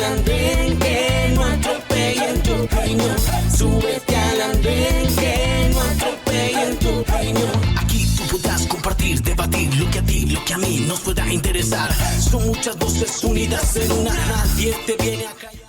al andén, que no atropellen tu opinión. Súbete al andén, que no atropellen tu opinión. Aquí tú podrás compartir, debatir lo que a ti, lo que a mí nos pueda interesar. Son muchas voces unidas en una, nadie te viene a callar.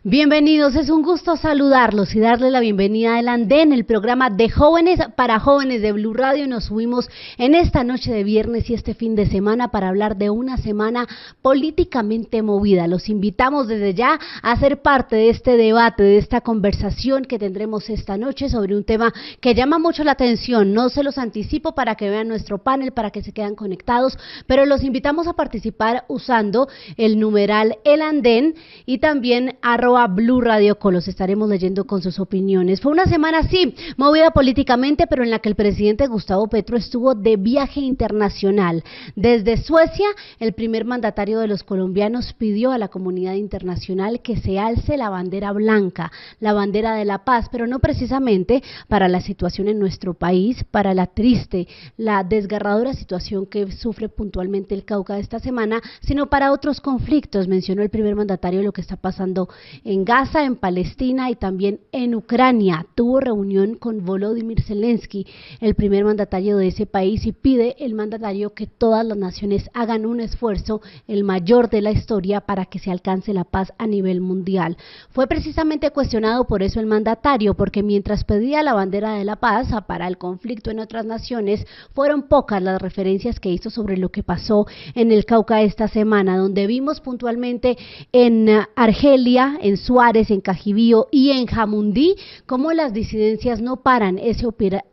Bienvenidos, es un gusto saludarlos y darles la bienvenida al Andén, el programa de jóvenes para jóvenes de Blue Radio. Nos subimos en esta noche de viernes y este fin de semana para hablar de una semana políticamente movida. Los invitamos desde ya a ser parte de este debate, de esta conversación que tendremos esta noche sobre un tema que llama mucho la atención. No se los anticipo para que vean nuestro panel, para que se queden conectados, pero los invitamos a participar usando el numeral El Andén y también @Blue Radio Co. Los estaremos leyendo con sus opiniones. Fue una semana, sí, movida políticamente, pero en la que el presidente Gustavo Petro estuvo de viaje internacional. Desde Suecia, el primer mandatario de los colombianos pidió a la comunidad internacional que se alce la bandera blanca, la bandera de la paz, pero no precisamente para la situación en nuestro país, para la triste, la desgarradora situación que sufre puntualmente el Cauca esta semana, sino para otros conflictos. Mencionó el primer mandatario lo que está pasando en Gaza, en Palestina y también en Ucrania. Tuvo reunión con Volodymyr Zelensky, el primer mandatario de ese país, y pide el mandatario que todas las naciones hagan un esfuerzo, el mayor de la historia, para que se alcance la paz a nivel mundial. Fue precisamente cuestionado por eso el mandatario, porque mientras pedía la bandera de la paz para el conflicto en otras naciones, fueron pocas las referencias que hizo sobre lo que pasó en el Cauca esta semana, donde vimos puntualmente en Argelia, en Suárez, en Cajibío y en Jamundí, cómo las disidencias no paran ese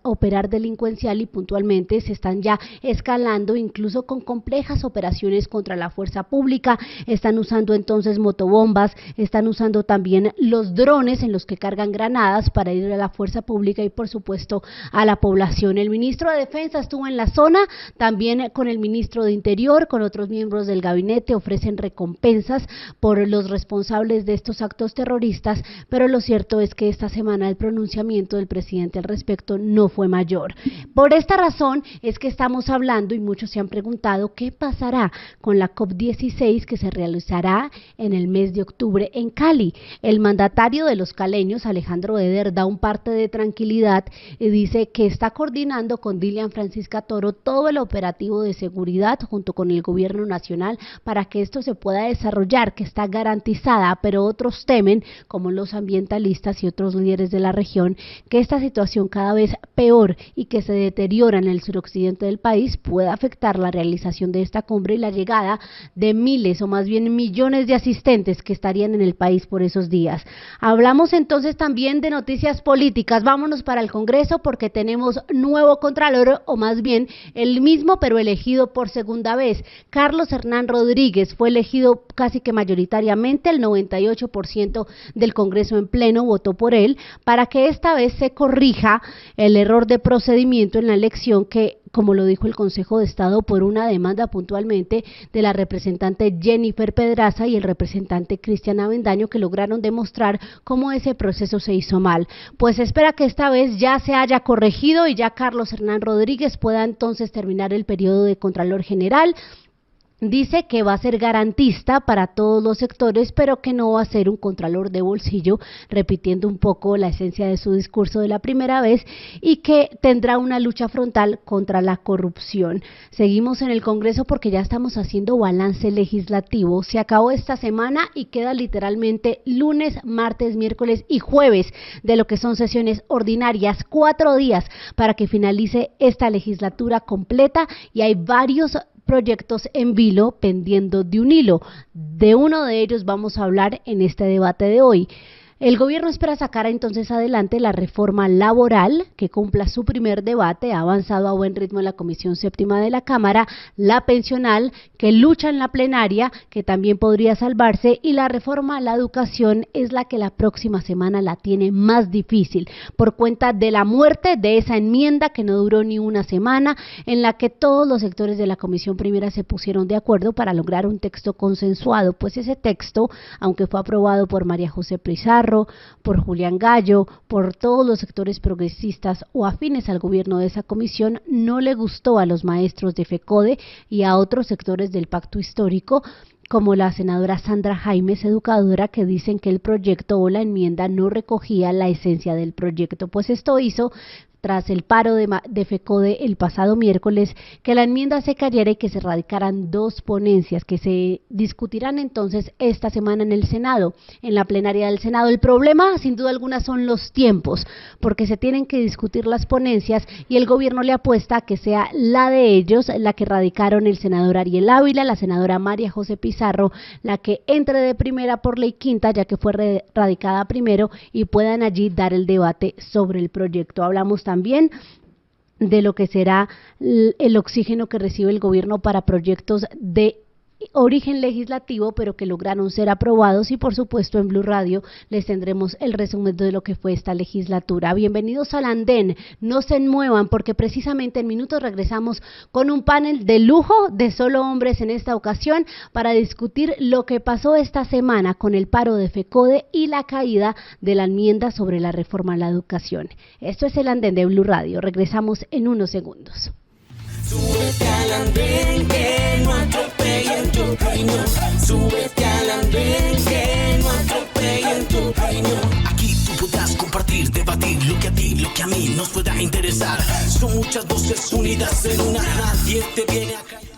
operar delincuencial y puntualmente se están ya escalando, incluso con complejas operaciones contra la fuerza pública. Están usando entonces motobombas, están usando también los drones en los que cargan granadas para ir a la fuerza pública y por supuesto a la población. El ministro de Defensa estuvo en la zona, también con el ministro de Interior, con otros miembros del gabinete, ofrecen recompensas por los responsables de estos actos terroristas, pero lo cierto es que esta semana el pronunciamiento del presidente al respecto no fue mayor. Por esta razón es que estamos hablando y muchos se han preguntado qué pasará con la COP16 que se realizará en el mes de octubre en Cali. El mandatario de los caleños, Alejandro Eder, da un parte de tranquilidad y dice que está coordinando con Dilian Francisca Toro todo el operativo de seguridad junto con el gobierno nacional para que esto se pueda desarrollar, que está garantizada, pero otros temen, como los ambientalistas y otros líderes de la región, que esta situación cada vez peor y que se deteriora en el suroccidente del país pueda afectar la realización de esta cumbre y la llegada de miles o más bien millones de asistentes que estarían en el país por esos días. Hablamos entonces también de noticias políticas. Vámonos para el Congreso porque tenemos nuevo contralor, o más bien el mismo pero elegido por segunda vez. Carlos Hernán Rodríguez fue elegido casi que mayoritariamente, el 98% del Congreso en pleno votó por él para que esta vez se corrija el error de procedimiento en la elección que, como lo dijo el Consejo de Estado por una demanda puntualmente de la representante Jennifer Pedraza y el representante Cristian Avendaño, que lograron demostrar cómo ese proceso se hizo mal. Pues espera que esta vez ya se haya corregido y ya Carlos Hernán Rodríguez pueda entonces terminar el periodo de Contralor General. Dice que va a ser garantista para todos los sectores, pero que no va a ser un contralor de bolsillo, repitiendo un poco la esencia de su discurso de la primera vez, y que tendrá una lucha frontal contra la corrupción. Seguimos en el Congreso porque ya estamos haciendo balance legislativo. Se acabó esta semana y queda literalmente lunes, martes, miércoles y jueves de lo que son sesiones ordinarias, 4 días para que finalice esta legislatura completa, y hay varios proyectos en vilo pendiendo de un hilo. De uno de ellos vamos a hablar en este debate de hoy. El gobierno espera sacar entonces adelante la reforma laboral que cumpla su primer debate, ha avanzado a buen ritmo en la Comisión Séptima de la Cámara, la pensional que lucha en la plenaria, que también podría salvarse, y la reforma a la educación es la que la próxima semana la tiene más difícil, por cuenta de la muerte de esa enmienda que no duró ni una semana, en la que todos los sectores de la Comisión Primera se pusieron de acuerdo para lograr un texto consensuado. Pues ese texto, aunque fue aprobado por María José Pizarro, por Julián Gallo, por todos los sectores progresistas o afines al gobierno de esa comisión, no le gustó a los maestros de FECODE y a otros sectores del pacto histórico, como la senadora Sandra Jaimes, educadora, que dicen que el proyecto o la enmienda no recogía la esencia del proyecto, pues esto hizo tras el paro de FECODE el pasado miércoles, que la enmienda se cayera y que se radicaran 2 ponencias que se discutirán entonces esta semana en el Senado, en la plenaria del Senado. El problema, sin duda alguna, son los tiempos, porque se tienen que discutir las ponencias y el gobierno le apuesta a que sea la de ellos, la que radicaron el senador Ariel Ávila, la senadora María José Pizarro, la que entre de primera por ley quinta, ya que fue radicada primero, y puedan allí dar el debate sobre el proyecto. Hablamos también de lo que será el oxígeno que recibe el gobierno para proyectos de origen legislativo, pero que lograron ser aprobados, y por supuesto en Blue Radio les tendremos el resumen de lo que fue esta legislatura. Bienvenidos al andén, no se muevan porque precisamente en minutos regresamos con un panel de lujo de solo hombres en esta ocasión para discutir lo que pasó esta semana con el paro de FECODE y la caída de la enmienda sobre la reforma a la educación. Esto es el andén de Blue Radio, regresamos en unos segundos. Súbete al andén que no atropellen tu opinión. Súbete al andén que no atropellen tu opinión. Aquí tú podrás compartir, debatir lo que a ti, lo que a mí nos pueda interesar. Son muchas voces unidas en una, nadie te viene a callar.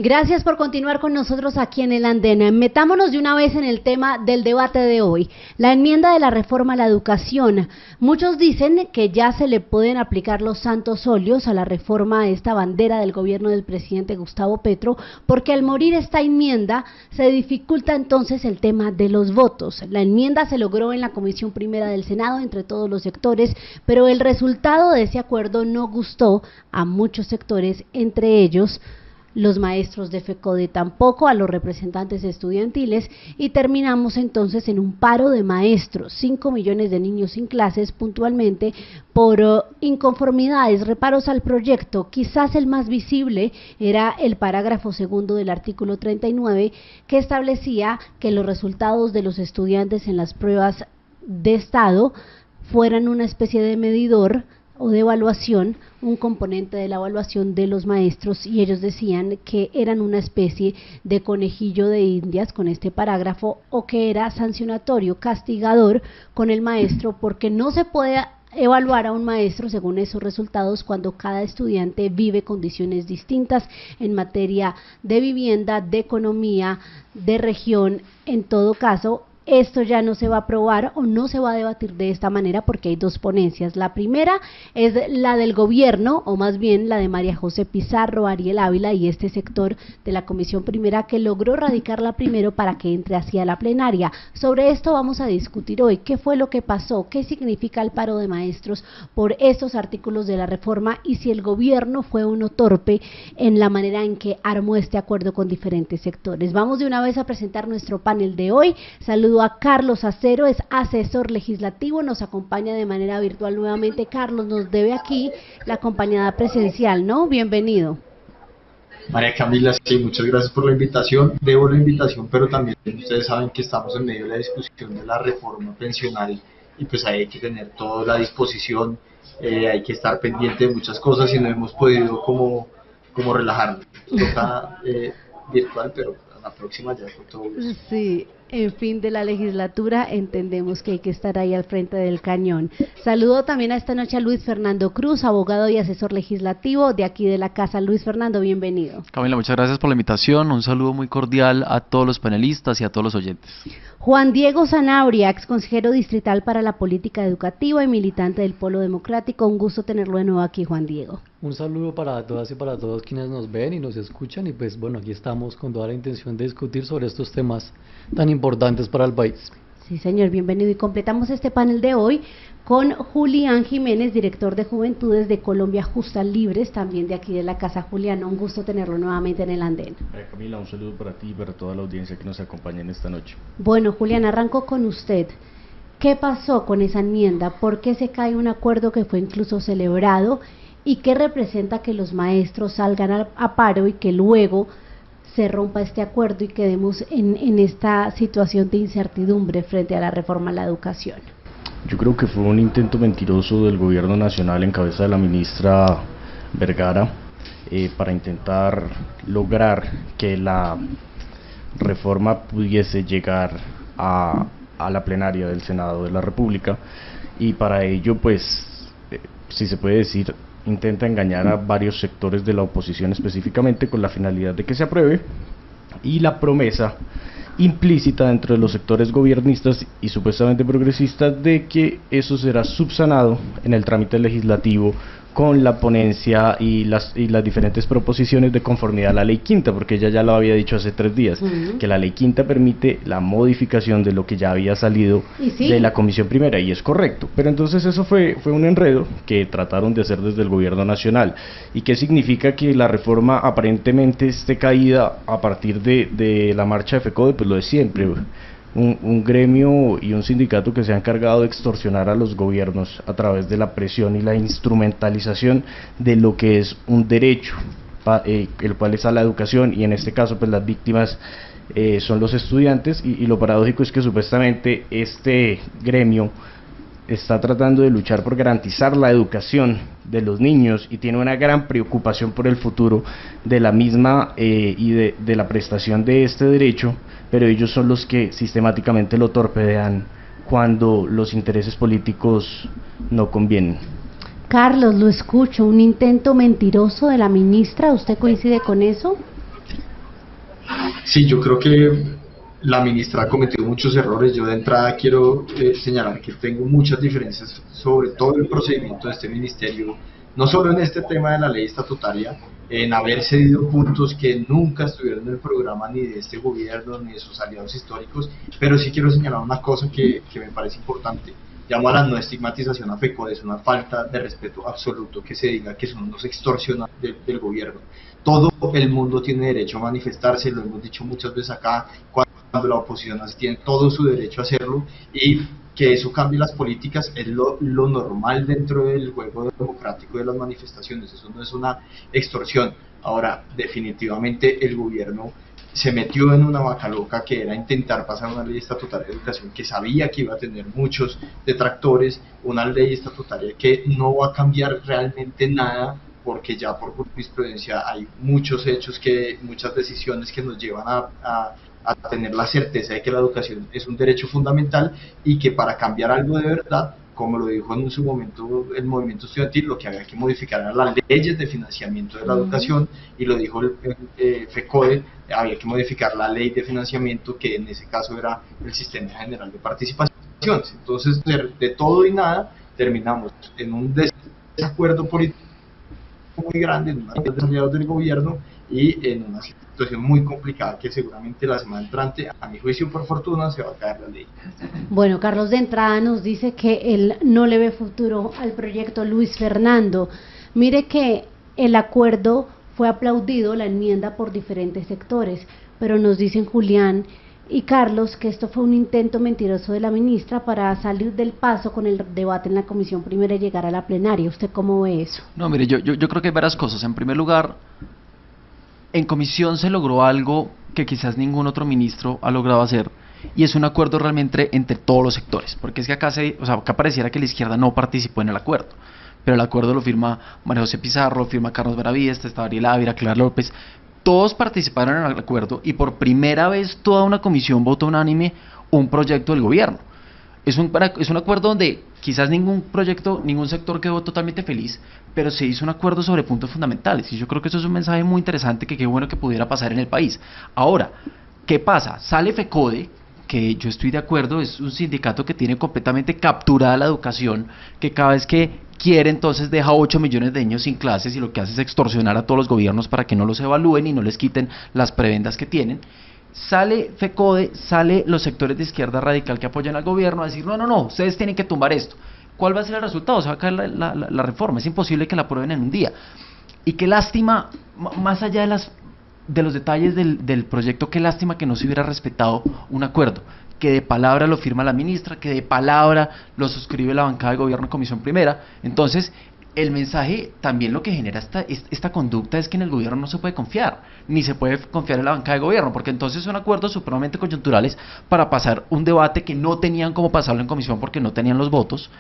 Gracias por continuar con nosotros aquí en el andén. Metámonos de una vez en el tema del debate de hoy, la enmienda de la reforma a la educación. Muchos dicen que ya se le pueden aplicar los santos óleos a la reforma, a esta bandera del gobierno del presidente Gustavo Petro, porque al morir esta enmienda se dificulta entonces el tema de los votos. La enmienda se logró en la Comisión Primera del Senado entre todos los sectores, pero el resultado de ese acuerdo no gustó a muchos sectores, entre ellos los maestros de FECODE, tampoco a los representantes estudiantiles, y terminamos entonces en un paro de maestros, 5 millones de niños sin clases puntualmente por inconformidades, reparos al proyecto. Quizás el más visible era el parágrafo segundo del artículo 39, que establecía que los resultados de los estudiantes en las pruebas de estado fueran una especie de medidor o de evaluación, un componente de la evaluación de los maestros, y ellos decían que eran una especie de conejillo de indias con este parágrafo, o que era sancionatorio, castigador con el maestro, porque no se puede evaluar a un maestro según esos resultados cuando cada estudiante vive condiciones distintas en materia de vivienda, de economía, de región. En todo caso, esto ya no se va a aprobar o no se va a debatir de esta manera porque hay 2 ponencias. La primera es la del gobierno, o más bien la de María José Pizarro, Ariel Ávila y este sector de la Comisión Primera, que logró radicarla primero para que entre hacia la plenaria. Sobre esto vamos a discutir hoy. ¿Qué fue lo que pasó? ¿Qué significa el paro de maestros por estos artículos de la reforma? Y si el gobierno fue uno torpe en la manera en que armó este acuerdo con diferentes sectores. Vamos de una vez a presentar nuestro panel de hoy. Saludo a Carlos Acero, es asesor legislativo, nos acompaña de manera virtual nuevamente. Carlos, nos debe aquí la acompañada presencial, ¿no? Bienvenido. María Camila, sí, muchas gracias por la invitación. Debo la invitación, pero también ustedes saben que estamos en medio de la discusión de la reforma pensional y pues ahí hay que tener toda la disposición, hay que estar pendiente de muchas cosas y no hemos podido como relajarnos. Toca virtual, pero a la próxima ya con todo gusto. Sí. En fin de la legislatura, entendemos que hay que estar ahí al frente del cañón. Saludo también a esta noche a Luis Fernando Cruz, abogado y asesor legislativo de aquí de la casa. Luis Fernando, bienvenido. Camila, muchas gracias por la invitación, un saludo muy cordial a todos los panelistas y a todos los oyentes. Juan Diego Zanabria, ex consejero distrital para la política educativa y militante del Polo Democrático, un gusto tenerlo de nuevo aquí, Juan Diego. Un saludo para todas y para todos quienes nos ven y nos escuchan, y pues bueno, aquí estamos con toda la intención de discutir sobre estos temas tan importantes para el país. Sí, señor, bienvenido. Y completamos este panel de hoy con Julián Jiménez, director de Juventudes de Colombia Justas Libres, también de aquí de la casa. Julián, un gusto tenerlo nuevamente en el andén. Camila, un saludo para ti y para toda la audiencia que nos acompaña en esta noche. Bueno, Julián, arranco con usted. ¿Qué pasó con esa enmienda? ¿Por qué se cae un acuerdo que fue incluso celebrado? ¿Y qué representa que los maestros salgan a paro y que luego se rompa este acuerdo y quedemos en esta situación de incertidumbre frente a la reforma a la educación? Yo creo que fue un intento mentiroso del gobierno nacional en cabeza de la ministra Vergara para intentar lograr que la reforma pudiese llegar a la plenaria del Senado de la República, y para ello, pues, si se puede decir, intenta engañar a varios sectores de la oposición específicamente con la finalidad de que se apruebe, y la promesa implícita dentro de los sectores gobiernistas y supuestamente progresistas de que eso será subsanado en el trámite legislativo con la ponencia y las diferentes proposiciones de conformidad a la ley quinta, porque ella ya lo había dicho hace 3 días, que la ley quinta permite la modificación de lo que ya había salido de la comisión primera, y es correcto, pero entonces eso fue un enredo que trataron de hacer desde el gobierno nacional. ¿Y qué significa? Que la reforma aparentemente esté caída a partir de la marcha de FECODE, pues lo de siempre. Un gremio y un sindicato que se ha encargado de extorsionar a los gobiernos a través de la presión y la instrumentalización de lo que es un derecho, el cual es a la educación, y en este caso pues las víctimas son los estudiantes, y lo paradójico es que supuestamente este gremio está tratando de luchar por garantizar la educación de los niños y tiene una gran preocupación por el futuro de la misma y de la prestación de este derecho, pero ellos son los que sistemáticamente lo torpedean cuando los intereses políticos no convienen. Carlos, lo escucho, un intento mentiroso de la ministra, ¿usted coincide con eso? Sí, yo creo que la ministra ha cometido muchos errores. Yo de entrada quiero señalar que tengo muchas diferencias sobre todo el procedimiento de este ministerio, no solo en este tema de la ley estatutaria, en haber cedido puntos que nunca estuvieron en el programa ni de este gobierno ni de sus aliados históricos, pero sí quiero señalar una cosa que me parece importante. Llamo a la no estigmatización a FECODE. Es una falta de respeto absoluto que se diga que son unos extorsionadores del gobierno. Todo el mundo tiene derecho a manifestarse, lo hemos dicho muchas veces acá, cuando la oposición tiene todo su derecho a hacerlo, y que eso cambie las políticas es lo normal dentro del juego democrático de las manifestaciones. Eso no es una extorsión. Ahora, definitivamente el gobierno se metió en una vaca loca, que era intentar pasar una ley estatutaria de educación que sabía que iba a tener muchos detractores, una ley estatutaria que no va a cambiar realmente nada, porque ya por jurisprudencia hay muchos hechos, muchas decisiones que nos llevan a tener la certeza de que la educación es un derecho fundamental, y que para cambiar algo de verdad, como lo dijo en su momento el movimiento estudiantil, lo que había que modificar eran las leyes de financiamiento de la educación, y lo dijo el FECODE, había que modificar la ley de financiamiento, que en ese caso era el Sistema General de Participación. Entonces, de todo y nada, terminamos en un desacuerdo político muy grande, en una aliados del gobierno, y en una situación muy complicada que seguramente la semana entrante, a mi juicio por fortuna, se va a caer la ley. Bueno, Carlos de entrada nos dice que él no le ve futuro al proyecto Luis Fernando. Mire que el acuerdo fue aplaudido, la enmienda, por diferentes sectores, pero nos dicen Julián y Carlos que esto fue un intento mentiroso de la ministra para salir del paso con el debate en la comisión primera y llegar a la plenaria. ¿Usted cómo ve eso? No, mire, yo creo que hay varias cosas. En primer lugar, en comisión se logró algo que quizás ningún otro ministro ha logrado hacer, y es un acuerdo realmente entre todos los sectores, porque es que acá pareciera que la izquierda no participó en el acuerdo, pero el acuerdo lo firma María José Pizarro, lo firma Carlos Benavides, está Ariel Ávila, Clara López, todos participaron en el acuerdo, y por primera vez toda una comisión votó unánime un proyecto del gobierno. Es un acuerdo donde quizás ningún sector quedó totalmente feliz, pero se hizo un acuerdo sobre puntos fundamentales, y yo creo que eso es un mensaje muy interesante, que qué bueno que pudiera pasar en el país. Ahora, ¿qué pasa? Sale FECODE, que yo estoy de acuerdo, es un sindicato que tiene completamente capturada la educación, que cada vez que quiere entonces deja 8 millones de niños sin clases, y lo que hace es extorsionar a todos los gobiernos para que no los evalúen y no les quiten las prebendas que tienen. Sale FECODE, sale los sectores de izquierda radical que apoyan al gobierno a decir no, ustedes tienen que tumbar esto. ¿Cuál va a ser el resultado? Se va a caer la reforma, es imposible que la aprueben en un día. Y qué lástima, más allá de los detalles del proyecto, qué lástima que no se hubiera respetado un acuerdo, que de palabra lo firma la ministra, que de palabra lo suscribe la bancada de gobierno en comisión primera. Entonces, el mensaje también lo que genera esta conducta es que en el gobierno no se puede confiar, ni se puede confiar en la bancada de gobierno, porque entonces son acuerdos supremamente coyunturales para pasar un debate que no tenían cómo pasarlo en comisión porque no tenían los votos,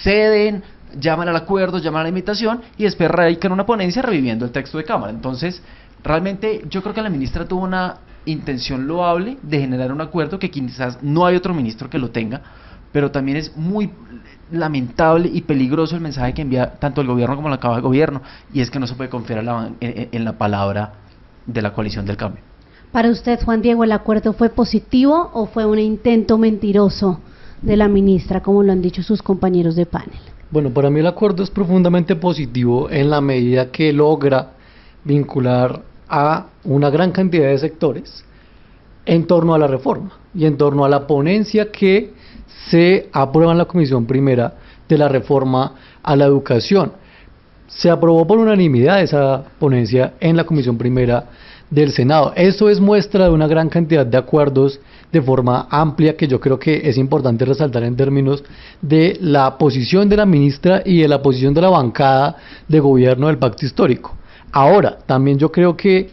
ceden, llaman al acuerdo, llaman a la invitación, y después radican una ponencia reviviendo el texto de Cámara. Entonces, realmente yo creo que la ministra tuvo intención loable de generar un acuerdo que quizás no hay otro ministro que lo tenga, pero también es muy lamentable y peligroso el mensaje que envía tanto el gobierno como la Caja de Gobierno, y es que no se puede confiar en la palabra de la coalición del cambio. Para usted, Juan Diego, ¿el acuerdo fue positivo o fue un intento mentiroso de la ministra, como lo han dicho sus compañeros de panel? Bueno, para mí el acuerdo es profundamente positivo en la medida que logra vincular a una gran cantidad de sectores en torno a la reforma y en torno a la ponencia que se aprueba en la Comisión Primera de la reforma a la educación. Se aprobó por unanimidad esa ponencia en la Comisión Primera del Senado. Esto es muestra de una gran cantidad de acuerdos de forma amplia, que yo creo que es importante resaltar en términos de la posición de la ministra y de la posición de la bancada de gobierno del pacto histórico. Ahora, también yo creo que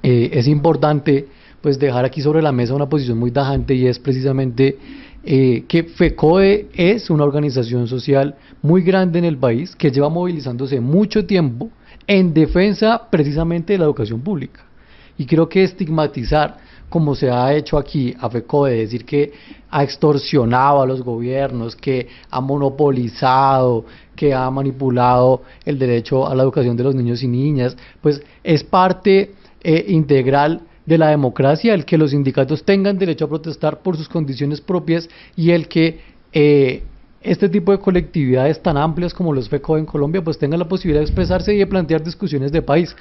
es importante pues dejar aquí sobre la mesa una posición muy tajante, y es precisamente que FECODE es una organización social muy grande en el país, que lleva movilizándose mucho tiempo en defensa precisamente de la educación pública. Y creo que estigmatizar, como se ha hecho aquí, a FECODE, decir que ha extorsionado a los gobiernos, que ha monopolizado, que ha manipulado el derecho a la educación de los niños y niñas, pues es parte integral de la democracia el que los sindicatos tengan derecho a protestar por sus condiciones propias, y el que este tipo de colectividades tan amplias como los FECODE en Colombia pues tengan la posibilidad de expresarse y de plantear discusiones de país.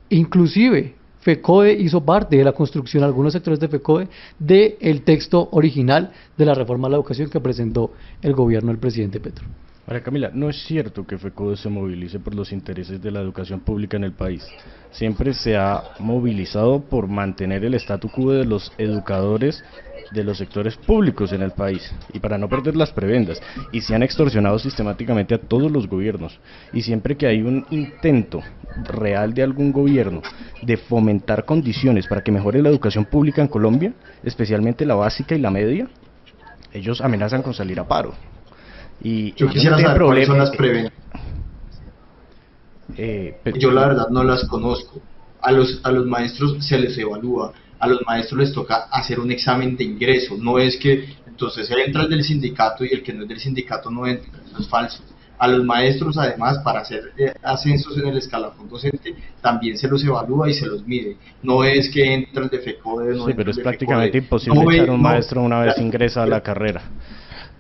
Inclusive FECODE hizo parte de la construcción, algunos sectores de FECODE, del texto original de la reforma a la educación que presentó el gobierno del presidente Petro. María Camila, no es cierto que FECODE se movilice por los intereses de la educación pública en el país. Siempre se ha movilizado por mantener el statu quo de los educadores de los sectores públicos en el país, y para no perder las prebendas, y se han extorsionado sistemáticamente a todos los gobiernos, y siempre que hay un intento real de algún gobierno de fomentar condiciones para que mejore la educación pública en Colombia, especialmente la básica y la media, ellos amenazan con salir a paro. Y yo quisiera saber cuáles son las preventas. Yo la verdad no las conozco. A los maestros se les evalúa, a los maestros les toca hacer un examen de ingreso. No es que entonces entra el del sindicato y el que no es del sindicato no entra. Eso es falso. A los maestros, además, para hacer ascensos en el escalafón docente, también se los evalúa y se los mide. No es que entra el de FECODE, no. Sí, pero es prácticamente imposible echar un maestro una vez ingresa a la carrera.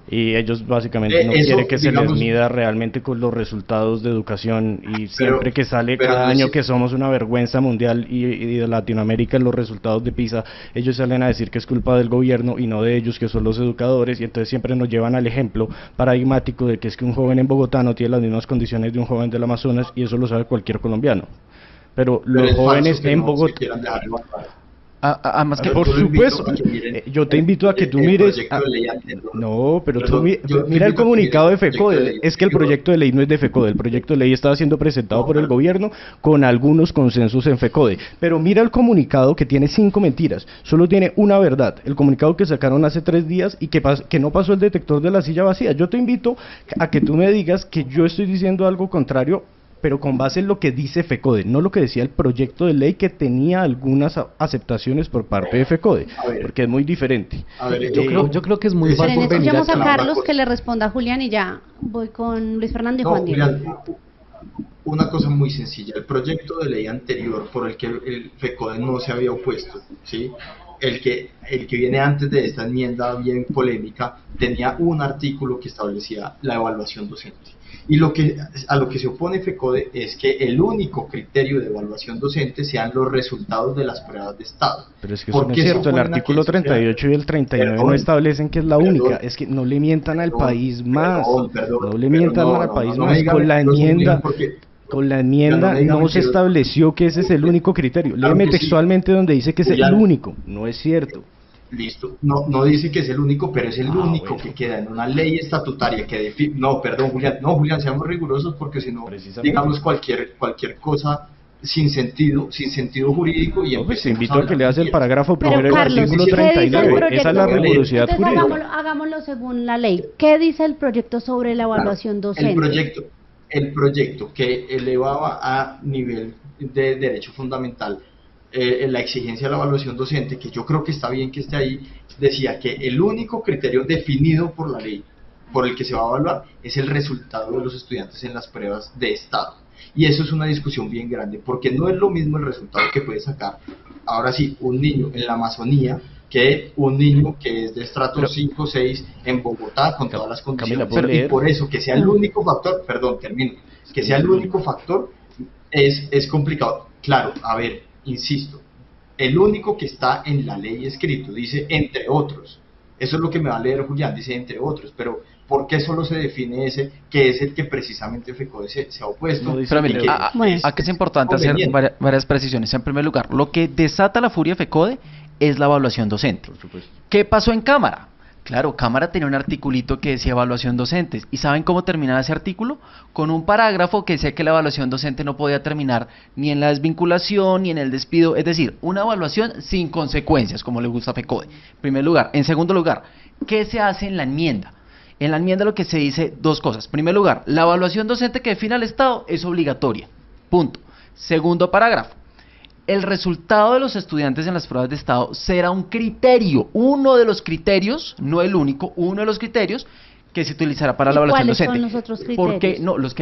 Y ellos básicamente no quieren que se les mida realmente con los resultados de educación, y siempre que sale cada año que somos una vergüenza mundial y de Latinoamérica en los resultados de PISA, ellos salen a decir que es culpa del gobierno y no de ellos, que son los educadores, y entonces siempre nos llevan al ejemplo paradigmático de que es que un joven en Bogotá no tiene las mismas condiciones de un joven del Amazonas, y eso lo sabe cualquier colombiano. Pero los jóvenes en Bogotá... Además que por supuesto, yo te invito a que tú mires no, pero tú mira el comunicado de FECODE. Es que el proyecto de ley no es de FECODE, el proyecto de ley estaba siendo presentado por el gobierno con algunos consensos en FECODE, pero mira el comunicado, que tiene 5 mentiras, solo tiene una verdad, el comunicado que sacaron hace 3 días y que no pasó el detector de la silla vacía. Yo te invito a que tú me digas que yo estoy diciendo algo contrario, pero con base en lo que dice FECODE, no lo que decía el proyecto de ley, que tenía algunas aceptaciones por parte de FECODE, porque es muy diferente. Yo creo que es muy fácil. Escuchamos a Carlos que le responda a Julián, y ya voy con Luis Fernando y Juan Diego. Julián, una cosa muy sencilla, el proyecto de ley anterior por el que el FECODE no se había opuesto, ¿sí? El que viene antes de esta enmienda bien polémica, tenía un artículo que establecía la evaluación docente. Y a lo que se opone FECODE es que el único criterio de evaluación docente sean los resultados de las pruebas de estado. Pero es que eso no es cierto, el artículo 38 y el 39 no establecen que es la única, es que no le mientan al país más, no le mientan al país más, con la enmienda... Con la enmienda no se estableció que ese es el único criterio. Léeme textualmente donde dice que es el único. No es cierto. Listo. No dice que es el único, pero es el único que queda en una ley estatutaria que define... No, perdón, Julián. No, Julián, seamos rigurosos, porque si no, digamos cualquier cosa sin sentido jurídico. Y pues te invito a que leas el parágrafo primero del artículo 39. Esa es la rigurosidad jurídica. Hagámoslo según la ley. ¿Qué dice el proyecto sobre la evaluación docente? El proyecto que elevaba a nivel de derecho fundamental la exigencia de la evaluación docente, que yo creo que está bien que esté ahí, decía que el único criterio definido por la ley por el que se va a evaluar es el resultado de los estudiantes en las pruebas de estado. Y eso es una discusión bien grande, porque no es lo mismo el resultado que puede sacar, ahora sí, un niño en la Amazonía que un niño que es de estrato 5 o 6 en Bogotá con todas las condiciones. Camila, y por eso que sea el único factor, perdón, termino, que sea el único factor es complicado. Claro, a ver, insisto, el único que está en la ley escrito dice entre otros. Eso es lo que me va a leer Julián, dice entre otros, pero ¿por qué solo se define ese, que es el que precisamente FECODE se ha opuesto? No dice Pero mire, Bueno. aquí es importante hacer conveniente. varias precisiones. En primer lugar, lo que desata la furia de FECODE es la evaluación docente. Por supuesto. ¿Qué pasó en Cámara? Claro, Cámara tenía un articulito que decía evaluación docentes. ¿Y saben cómo terminaba ese artículo? Con un parágrafo que decía que la evaluación docente no podía terminar ni en la desvinculación ni en el despido. Es decir, una evaluación sin consecuencias, como le gusta a FECODE. En primer lugar. En segundo lugar, ¿qué se hace en la enmienda? En la enmienda lo que se dice dos cosas. En primer lugar, la evaluación docente que define el Estado es obligatoria. Punto. Segundo parágrafo. El resultado de los estudiantes en las pruebas de estado será un criterio, uno de los criterios, no el único, uno de los criterios que se utilizará para la evaluación ¿Cuáles docente. son los otros criterios? Porque no, los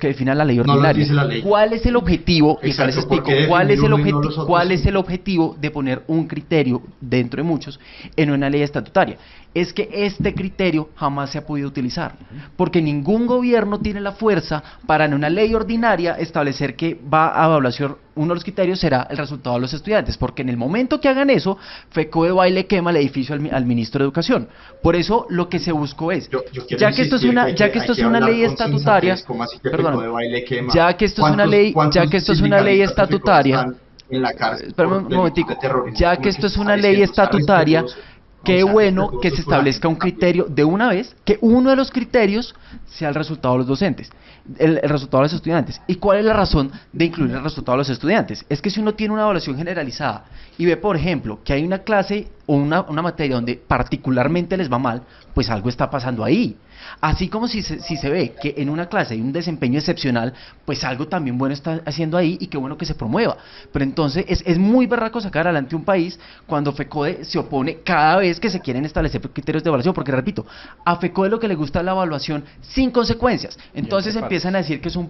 que definan la ley No los ordinaria. dice la ley. ¿Cuál es el objetivo? Y acá les Exacto, explico, ¿por qué ¿cuál es el definir uno y no los objetivo? otros? ¿Cuál es el objetivo de poner un criterio dentro de muchos en una ley estatutaria? Es que este criterio jamás se ha podido utilizar, porque ningún gobierno tiene la fuerza para en una ley ordinaria establecer que va a evaluación, uno de los criterios será el resultado de los estudiantes, porque en el momento que hagan eso, FECODE va y le quema el edificio al ministro de Educación. Por eso lo que se buscó es, Yo quiero ya que esto es insistir una, hay ya que esto hay es una hablar ley con estatutaria, sensatez, ¿cómo así que perdón, FECODE va y le quema? ya que esto es una ley, ya que esto es una ley ¿Cuántos sindicalistas de FECODE estatutaria, están en la cárcel espérame por un delitos momentico, de terrorismo? ya ¿Cómo que es esto es está una ley diciendo? Está estatutaria, respetuoso. qué O sea, bueno respetuoso que se con la establezca un gente también. criterio de una vez, que uno de los criterios sea el resultado de los docentes, el resultado de los estudiantes. ¿Y cuál es la razón de incluir el resultado de los estudiantes? Es que si uno tiene una evaluación generalizada y ve, por ejemplo, que hay una clase o una materia donde particularmente les va mal, pues algo está pasando ahí. Así como si se ve que en una clase hay un desempeño excepcional, pues algo también bueno está haciendo ahí y qué bueno que se promueva. Pero entonces es muy berraco sacar adelante un país cuando FECODE se opone cada vez que se quieren establecer criterios de evaluación, porque repito, a FECODE lo que le gusta es la evaluación sin consecuencias. Entonces empiezan a decir que es un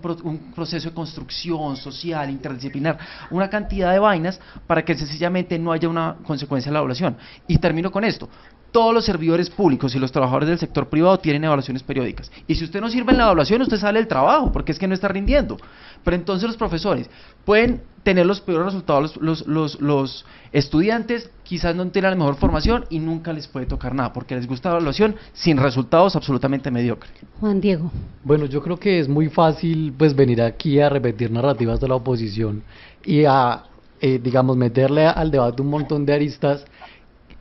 proceso de construcción social, interdisciplinar, una cantidad de vainas para que sencillamente no haya una consecuencia de la evaluación. Y termino con esto. Todos los servidores públicos y los trabajadores del sector privado tienen evaluaciones periódicas. Y si usted no sirve en la evaluación, usted sale del trabajo, porque es que no está rindiendo. Pero entonces los profesores pueden tener los peores resultados, los estudiantes quizás no tienen la mejor formación y nunca les puede tocar nada, porque les gusta la evaluación sin resultados absolutamente mediocres. Juan Diego. Bueno, yo creo que es muy fácil pues venir aquí a repetir narrativas de la oposición y a, digamos, meterle al debate un montón de aristas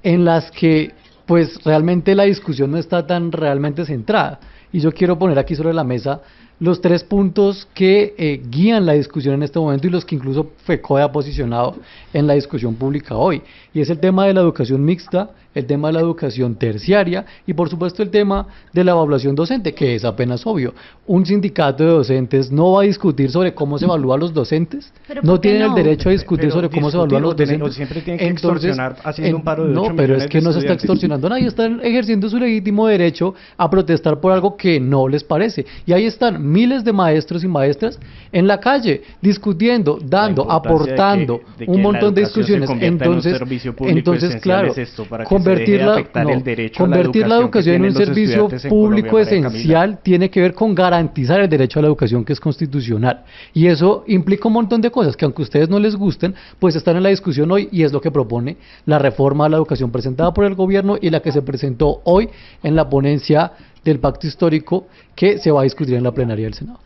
en las que pues realmente la discusión no está tan realmente centrada. Y yo quiero poner aquí sobre la mesa los 3 puntos que guían la discusión en este momento y los que incluso FECODE ha posicionado en la discusión pública hoy. Y es el tema de la educación mixta, el tema de la educación terciaria y por supuesto el tema de la evaluación docente, que es apenas obvio. Un sindicato de docentes no va a discutir sobre cómo se evalúa a los docentes, ¿Pero no por qué tienen el no? derecho a discutir Pero sobre cómo se evalúa a los discutir o docentes. siempre tienen que extorsionar haciendo un paro de 8 No, pero millones es que de no se está estudiantes. extorsionando, nadie está ejerciendo su legítimo derecho a protestar por algo que no les parece. Y ahí están miles de maestros y maestras en la calle discutiendo, dando, La importancia aportando de que un la montón de educación se discusiones. convierta en un Entonces, servicio público entonces esencial claro, es esto, para que se deje de afectar el derecho a la convertir la educación en un que tienen los servicio estudiantes en público Colombia, María esencial tiene que ver con garantizar el derecho a la educación, que es constitucional. Y eso implica un montón de cosas que, aunque a ustedes no les gusten, pues están en la discusión hoy y es lo que propone la reforma a la educación presentada por el gobierno y la que se presentó hoy en la ponencia del pacto histórico que se va a discutir en la plenaria del Senado.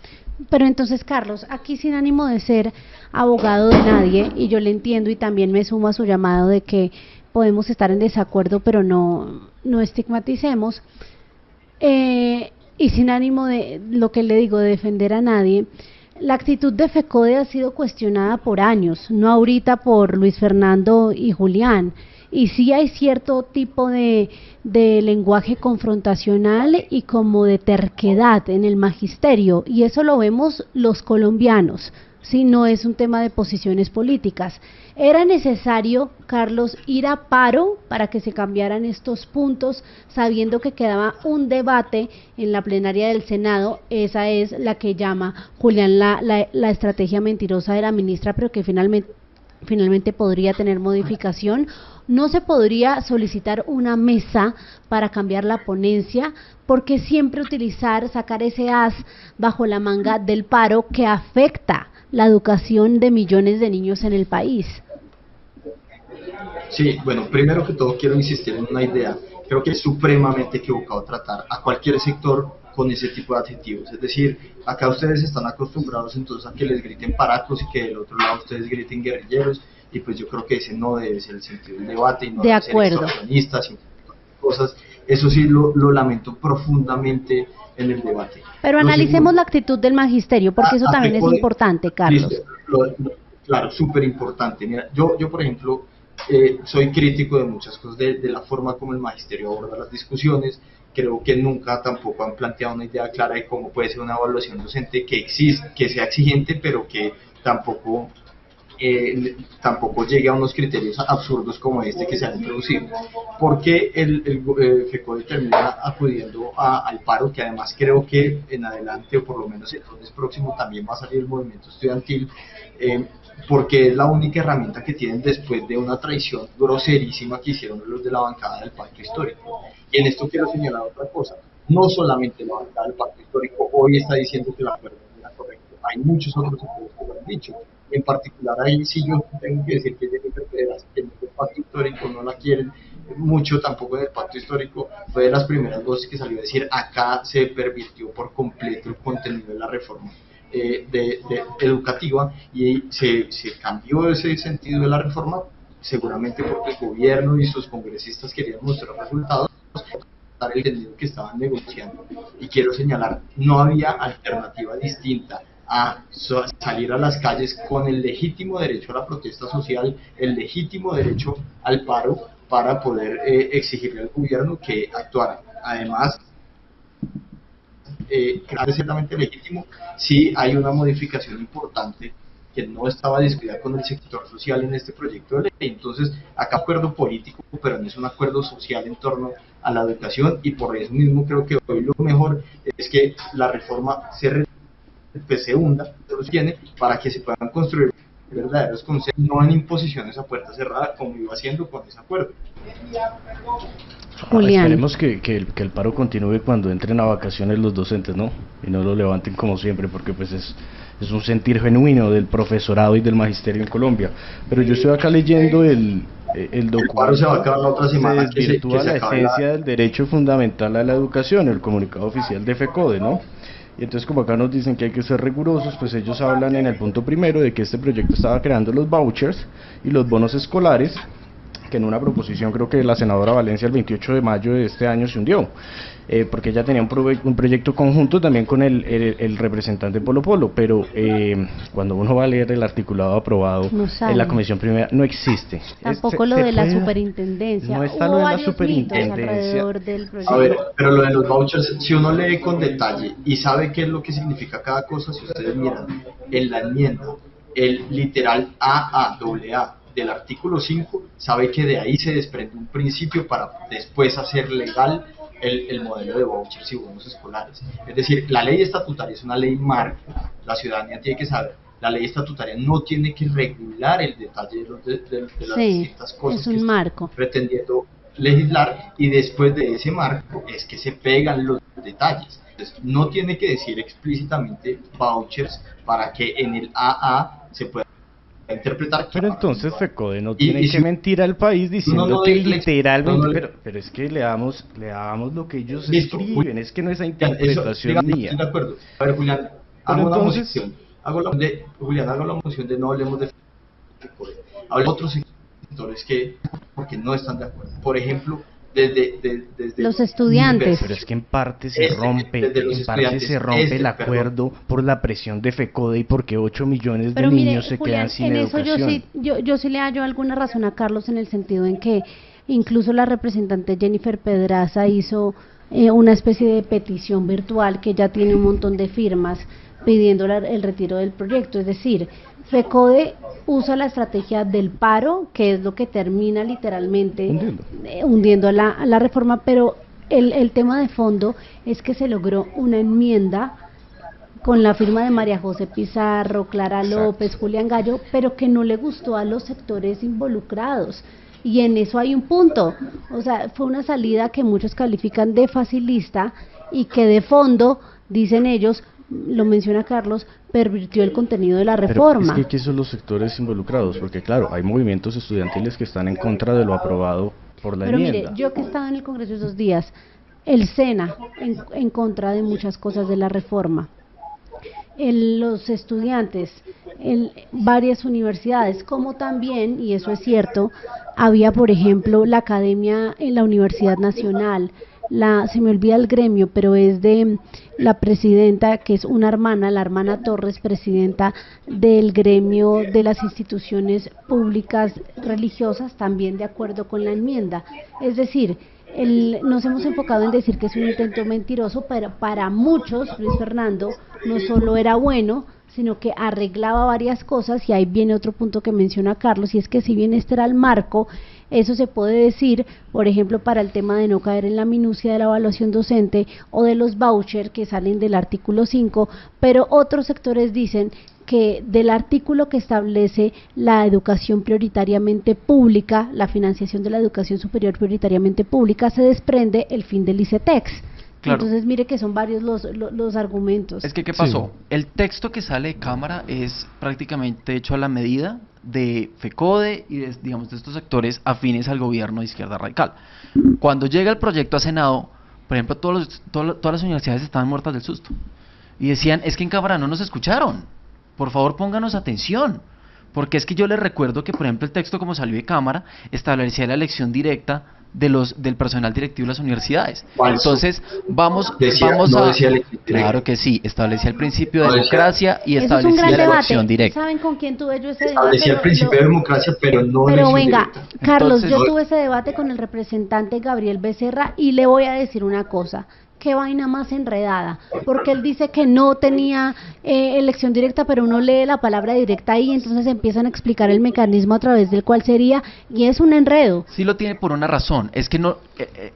Pero entonces, Carlos, aquí sin ánimo de ser abogado de nadie, y yo le entiendo y también me sumo a su llamado de que podemos estar en desacuerdo, pero no estigmaticemos, y sin ánimo de, lo que le digo, de defender a nadie, la actitud de FECODE ha sido cuestionada por años, no ahorita por Luis Fernando y Julián, y sí hay cierto tipo de lenguaje confrontacional y como de terquedad en el magisterio, y eso lo vemos los colombianos. Sí, no es un tema de posiciones políticas. ¿Era necesario, Carlos, ir a paro para que se cambiaran estos puntos, sabiendo que quedaba un debate en la plenaria del Senado? Esa es la que llama Julián la estrategia mentirosa de la ministra, pero que finalmente podría tener modificación. ¿No se podría solicitar una mesa para cambiar la ponencia? Porque siempre sacar ese as bajo la manga del paro que afecta la educación de millones de niños en el país? Sí, bueno, primero que todo quiero insistir en una idea. Creo que es supremamente equivocado tratar a cualquier sector con ese tipo de adjetivos. Es decir, acá ustedes están acostumbrados entonces a que les griten paracos y que del otro lado ustedes griten guerrilleros, y pues yo creo que ese no debe ser el sentido del debate y no de debe ser acuerdo. extorsionistas y cosas. Eso sí lo lamento profundamente en el debate. Pero analicemos la actitud del magisterio, porque eso también es importante, Carlos. Listo, claro, súper importante. Mira, yo por ejemplo, soy crítico de muchas cosas, de la forma como el magisterio aborda las discusiones. Creo que nunca tampoco han planteado una idea clara de cómo puede ser una evaluación docente que sea exigente, pero que tampoco llegue a unos criterios absurdos como este que se han introducido, porque el FECODE termina acudiendo al paro, que además creo que en adelante, o por lo menos el lunes próximo, también va a salir el movimiento estudiantil, porque es la única herramienta que tienen después de una traición groserísima que hicieron los de la bancada del Pacto Histórico. Y en esto quiero señalar otra cosa: no solamente la bancada del Pacto Histórico hoy está diciendo que el acuerdo no era correcto, hay muchos otros sectores que lo han dicho. En particular ahí sí yo tengo que decir que Jennifer Pedraza, que en el Pacto Histórico no la quieren mucho tampoco en el Pacto Histórico, fue de las primeras voces que salió a decir: acá se pervirtió por completo el contenido de la reforma educativa, y se cambió ese sentido de la reforma, seguramente porque el gobierno y sus congresistas querían mostrar resultados, el entendido que estaban negociando. Y quiero señalar, no había alternativa distinta a salir a las calles con el legítimo derecho a la protesta social, el legítimo derecho al paro, para poder exigirle al gobierno que actuara. Además, es ciertamente legítimo si hay una modificación importante que no estaba discutida con el sector social en este proyecto de ley. Entonces, acá acuerdo político, pero no es un acuerdo social en torno a la educación, y por eso mismo creo que hoy lo mejor es que la reforma se hunda, se los tiene, para que se puedan construir verdaderos consensos, no en imposiciones a puerta cerrada como iba haciendo con ese acuerdo. Julián. Esperemos que el paro continúe cuando entren a vacaciones los docentes, ¿no? Y no lo levanten como siempre, porque pues es un sentir genuino del profesorado y del magisterio en Colombia. Pero yo estoy acá leyendo el documento. El paro se va a acabar la otra semana. Se desvirtúa la esencia del derecho fundamental a la educación, el comunicado oficial de FECODE, ¿no? Y entonces, como acá nos dicen que hay que ser rigurosos, pues ellos hablan en el punto primero de que este proyecto estaba creando los vouchers y los bonos escolares, que en una proposición creo que la senadora Valencia el 28 de mayo de este año se hundió, porque ella tenía un proyecto conjunto también con el representante Polo Polo, pero cuando uno va a leer el articulado aprobado en la comisión primera, no existe. Tampoco lo de la superintendencia. No está lo de la superintendencia. A ver, pero lo de los vouchers, si uno lee con detalle y sabe qué es lo que significa cada cosa, si ustedes miran en la enmienda, el literal AA del artículo 5, sabe que de ahí se desprende un principio para después hacer legal el modelo de vouchers y bonos escolares. Es decir, la ley estatutaria es una ley marco, la ciudadanía tiene que saber, la ley estatutaria no tiene que regular el detalle de las distintas cosas es un que marco. está pretendiendo legislar, y después de ese marco es que se pegan los detalles. Entonces, no tiene que decir explícitamente vouchers para que en el AA se pueda interpretar. Pero entonces FECODE no tiene que mentir al país diciendo que literalmente, pero es que leamos lo que ellos escriben, es que no esa interpretación mía. Estoy de acuerdo. A ver, Julián, hago la moción. Hago la moción de no hablemos de FECODE. Hablo de otros sectores porque no están de acuerdo. Por ejemplo, desde los estudiantes. Pero es que en parte se rompe el acuerdo por la presión de FECODE y porque 8 millones de niños se quedan sin educación. Eso yo sí le hallo alguna razón a Carlos, en el sentido en que incluso la representante Jennifer Pedraza hizo una especie de petición virtual que ya tiene un montón de firmas, pidiendo el retiro del proyecto. Es decir, FECODE usa la estrategia del paro, que es lo que termina literalmente hundiendo la reforma, pero el tema de fondo es que se logró una enmienda con la firma de María José Pizarro, Clara López, Julián Gallo, pero que no le gustó a los sectores involucrados. Y en eso hay un punto, o sea, fue una salida que muchos califican de facilista y que de fondo, dicen ellos, lo menciona Carlos, pervirtió el contenido de la reforma. Pero es que ¿qué son los sectores involucrados? Porque claro, hay movimientos estudiantiles que están en contra de lo aprobado por la enmienda. Pero mire, yo que he estado en el Congreso esos días, el SENA en contra de muchas cosas de la reforma, los estudiantes en varias universidades, como también, y eso es cierto, había por ejemplo la academia en la Universidad Nacional, se me olvida el gremio, pero es de la presidenta, que es una hermana, la hermana Torres, presidenta del gremio de las instituciones públicas religiosas, también de acuerdo con la enmienda. Es decir, nos hemos enfocado en decir que es un intento mentiroso, pero para muchos, Luis Fernando, no solo era bueno, sino que arreglaba varias cosas, y ahí viene otro punto que menciona Carlos, y es que si bien este era el marco, eso se puede decir, por ejemplo, para el tema de no caer en la minucia de la evaluación docente o de los vouchers que salen del artículo 5, pero otros sectores dicen que del artículo que establece la educación prioritariamente pública, la financiación de la educación superior prioritariamente pública, se desprende el fin del ICETEX. Claro. Entonces mire que son varios los argumentos. Es que ¿qué pasó? Sí. El texto que sale de Cámara es prácticamente hecho a la medida de FECODE y de, digamos, de estos sectores afines al gobierno de izquierda radical. Cuando llega el proyecto a Senado, por ejemplo, todas las universidades estaban muertas del susto y decían, es que en Cámara no nos escucharon, por favor pónganos atención, porque es que yo les recuerdo que, por ejemplo, el texto como salió de Cámara establecía la elección directa del personal directivo de las universidades. Entonces, vamos claro que sí, establecía el principio de democracia y establecía la elección directa. ¿Saben con quién tuve yo ese debate? Establecía el principio de democracia, pero no Pero venga, directa. Carlos, entonces, yo tuve ese debate con el representante Gabriel Becerra y le voy a decir una cosa. Qué vaina más enredada, porque él dice que no tenía elección directa, pero uno lee la palabra directa ahí, entonces empiezan a explicar el mecanismo a través del cual sería, y es un enredo. Sí lo tiene por una razón, es que no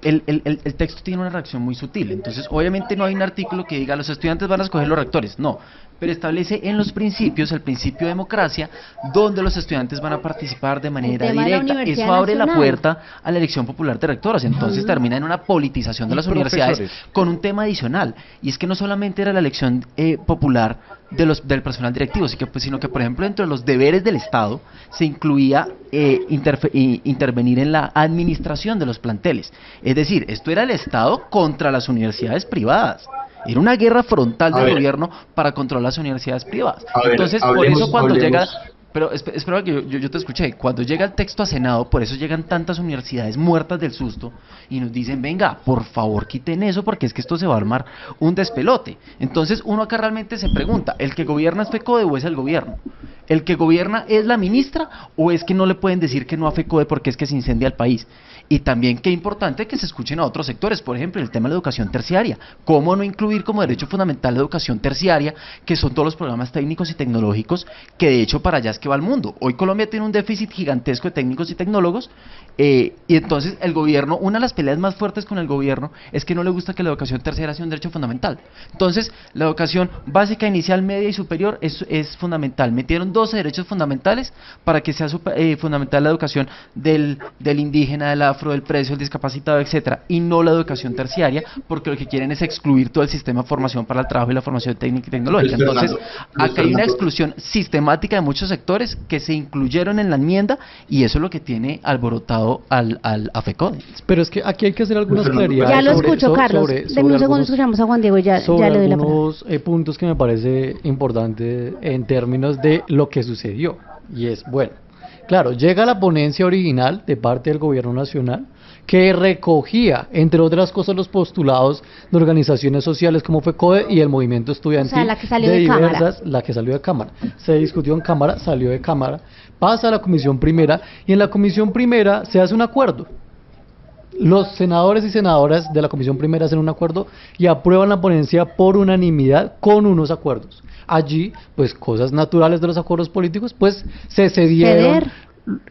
el texto tiene una redacción muy sutil, entonces obviamente no hay un artículo que diga los estudiantes van a escoger los rectores, no, pero establece en los principios el principio de democracia, donde los estudiantes van a participar de manera directa. Eso abre la puerta a la elección popular de rectoras, entonces termina en una politización de las universidades con un tema adicional, y es que no solamente era la elección popular del personal directivo, sino que por ejemplo dentro de los deberes del Estado se incluía intervenir en la administración de los planteles, es decir, esto era el Estado contra las universidades privadas. Era una guerra frontal del gobierno para controlar las universidades privadas. Entonces, por eso cuando llega... Pero espera que yo te escuché. Cuando llega el texto a Senado, por eso llegan tantas universidades muertas del susto y nos dicen, venga, por favor quiten eso porque es que esto se va a armar un despelote. Entonces uno acá realmente se pregunta, ¿el que gobierna es FECODE o es el gobierno? ¿El que gobierna es la ministra o es que no le pueden decir que no a FECODE porque es que se incendia el país? Y también qué importante que se escuchen a otros sectores, por ejemplo, el tema de la educación terciaria. ¿Cómo no incluir como derecho fundamental la educación terciaria, que son todos los programas técnicos y tecnológicos, que de hecho para allá es que va el mundo? Hoy Colombia tiene un déficit gigantesco de técnicos y tecnólogos, y entonces el gobierno, una de las peleas más fuertes con el gobierno es que no le gusta que la educación terciaria sea un derecho fundamental. Entonces, la educación básica, inicial, media y superior es fundamental. Metieron 12 derechos fundamentales para que sea fundamental la educación del indígena, del afro, del preso, el discapacitado, etcétera, y no la educación terciaria, porque lo que quieren es excluir todo el sistema de formación para el trabajo y la formación técnica y tecnológica. Entonces, acá hay una exclusión sistemática de muchos sectores que se incluyeron en la enmienda, y eso es lo que tiene alborotado a FECODE. Pero es que aquí hay que hacer algunas claridades. Ya lo escucho, Carlos. Deme un segundo, escuchamos a Juan Diego y ya le doy la palabra. Algunos puntos que me parece importante en términos de lo que sucedió. Y es, bueno, claro, llega la ponencia original de parte del gobierno nacional que recogía, entre otras cosas, los postulados de organizaciones sociales como FECODE y el movimiento estudiantil. O sea, la que salió de Cámara. La que salió de Cámara. Se discutió en Cámara, salió de Cámara, pasa a la Comisión Primera y en la Comisión Primera se hace un acuerdo. los senadores y senadoras de la Comisión Primera hacen un acuerdo y aprueban la ponencia por unanimidad con unos acuerdos. Allí, pues cosas naturales de los acuerdos políticos, pues se cedieron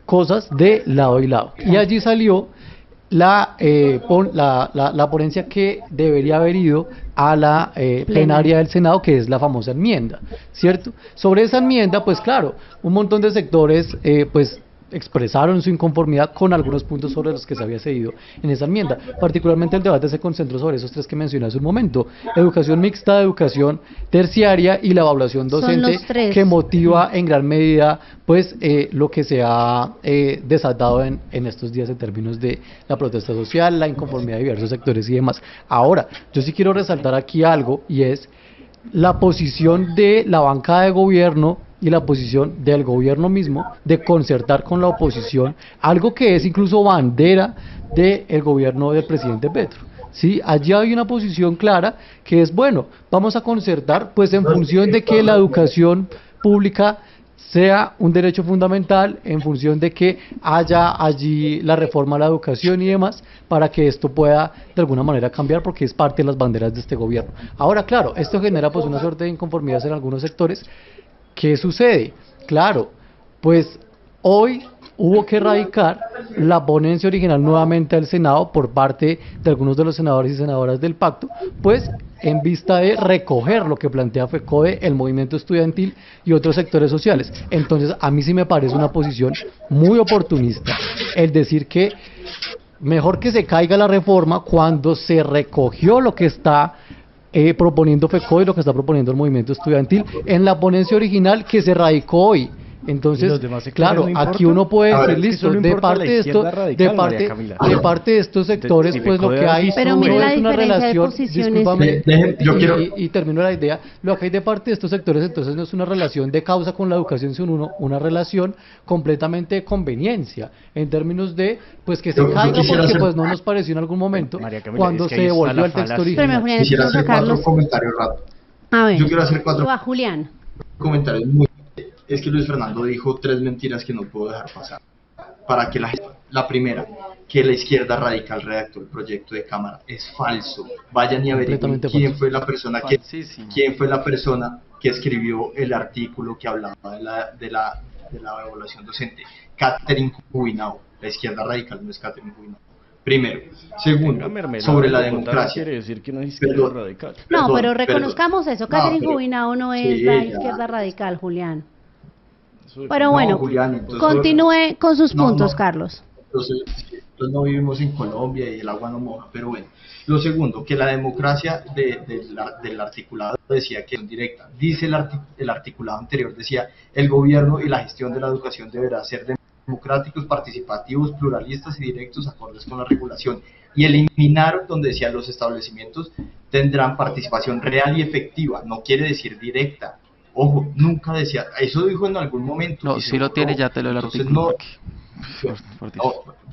cosas de lado y lado. Y allí salió la ponencia que debería haber ido a la plenaria del Senado, que es la famosa enmienda, ¿cierto? Sobre esa enmienda, pues claro, un montón de sectores, pues expresaron su inconformidad con algunos puntos sobre los que se había cedido en esa enmienda. Particularmente el debate se concentró sobre esos tres que mencioné hace un momento: educación mixta, educación terciaria y la evaluación docente, que motiva en gran medida pues lo que se ha desatado en estos días en términos de la protesta social, la inconformidad de diversos sectores y demás. Ahora, yo sí quiero resaltar aquí algo, y es la posición de la bancada de gobierno y la posición del gobierno mismo de concertar con la oposición, algo que es incluso bandera del gobierno del presidente Petro. Sí, allí hay una posición clara que es, bueno, vamos a concertar pues en función de que la educación pública sea un derecho fundamental, en función de que haya allí la reforma a la educación y demás, para que esto pueda de alguna manera cambiar, porque es parte de las banderas de este gobierno. Ahora, claro, esto genera pues una suerte de inconformidad en algunos sectores. ¿Qué sucede? Claro, pues hoy hubo que radicar la ponencia original nuevamente al Senado por parte de algunos de los senadores y senadoras del pacto, pues en vista de recoger lo que plantea FECODE, el movimiento estudiantil y otros sectores sociales. Entonces, a mí sí me parece una posición muy oportunista el decir que mejor que se caiga la reforma cuando se recogió lo que está proponiendo FECODE y lo que está proponiendo el movimiento estudiantil en la ponencia original que se radicó hoy. Entonces, claro, no aquí uno puede decir, listo, de parte de estos sectores, pues lo que hay pero no mire la es una diferencia de relación, posiciones. discúlpame, yo quiero... y termino la idea, lo que hay de parte de estos sectores entonces no es una relación de causa con la educación, sino una relación completamente de conveniencia, en términos de, pues que se caiga porque pues no nos pareció en algún momento, cuando se devolvió el texto original. Quisiera hacer 4 comentarios rápidos. A ver, Yo quiero hacer 4 Julián. comentarios muy... Es que Luis Fernando dijo 3 mentiras que no puedo dejar pasar. Para que la primera, que la izquierda radical redactó el proyecto de Cámara, es falso. Vayan y averigüen quién fue la persona que escribió el artículo que hablaba de la evaluación docente. Catherine Jubinao. La izquierda radical no es Catherine Jubinao. Primero. Segundo, sobre la democracia. Quiere decir que no es izquierda radical. No, pero reconozcamos eso. Catherine Jubinao no es sí, la izquierda radical, Julián. Pero No, bueno, Julián, entonces, continúe con sus puntos, no. Carlos. Entonces no vivimos en Colombia y el agua no moja, pero bueno. Lo segundo, que la democracia del articulado decía que es directa. Dice el articulado anterior, decía, el gobierno y la gestión de la educación deberá ser democráticos, participativos, pluralistas y directos, acordes con la regulación. Y eliminaron donde decía los establecimientos tendrán participación real y efectiva, no quiere decir directa. Ojo, nunca decía, eso dijo en algún momento. No, si lo tiene, ya te lo entonces artículo.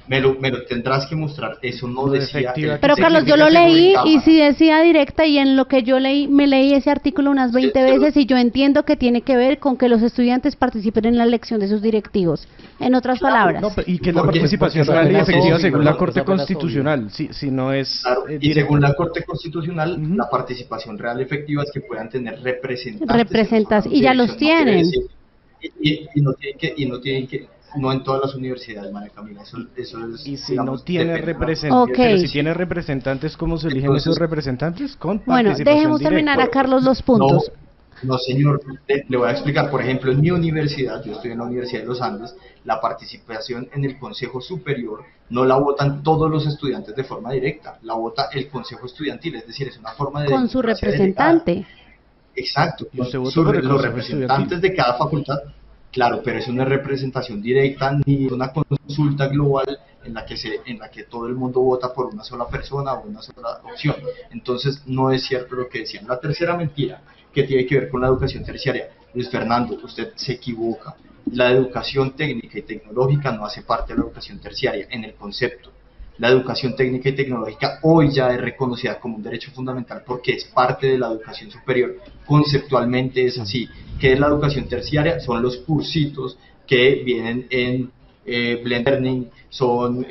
me lo tendrás que mostrar, eso no decía. Pero Carlos, yo lo leí y si decía directa, y en lo que yo leí, me leí ese artículo unas 20 veces y yo entiendo que tiene que ver con que los estudiantes participen en la elección de sus directivos. En otras palabras. No, y que es la participación real y efectiva según la Corte Constitucional, si no es... Claro, y según la Corte Constitucional, la participación real y efectiva es que puedan tener representantes. Y ya los tienen. Y no tienen que no en todas las universidades, María Camila, eso es... Y si digamos, no tiene depende, representantes, Okay. pero si tiene representantes, ¿cómo se eligen esos representantes? Con Bueno, participación dejemos directa. terminar a Carlos los puntos. No, señor, le voy a explicar. Por ejemplo, en mi universidad, yo estoy en la Universidad de los Andes, la participación en el Consejo Superior no la votan todos los estudiantes de forma directa, la vota el Consejo Estudiantil, es decir, es una forma de... Con su representante. Delegada. Exacto, ¿Y usted votó sobre por el los Consejo representantes de cada facultad. Claro, pero es una representación directa ni una consulta global en la que todo el mundo vota por una sola persona o una sola opción. Entonces no es cierto lo que decían. La tercera mentira, que tiene que ver con la educación terciaria. Luis Fernando, usted se equivoca. La educación técnica y tecnológica no hace parte de la educación terciaria en el concepto. La educación técnica y tecnológica hoy ya es reconocida como un derecho fundamental porque es parte de la educación superior. Conceptualmente es así. ¿Qué es la educación terciaria? Son los cursitos que vienen en blended learning, son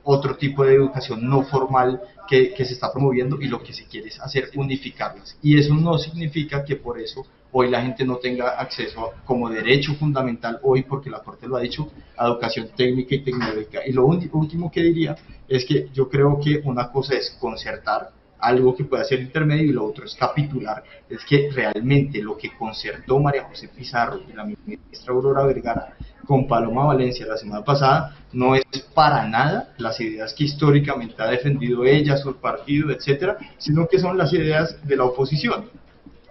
otro tipo de educación no formal que se está promoviendo, y lo que se quiere es hacer unificarlas. Y eso no significa que por eso hoy la gente no tenga acceso como derecho fundamental, hoy, porque la Corte lo ha dicho, a educación técnica y tecnológica. Y lo último que diría es que yo creo que una cosa es concertar algo que pueda ser intermedio y lo otro es capitular. Es que realmente lo que concertó María José Pizarro y la ministra Aurora Vergara con Paloma Valencia la semana pasada no es para nada las ideas que históricamente ha defendido ella, su partido, etcétera, sino que son las ideas de la oposición.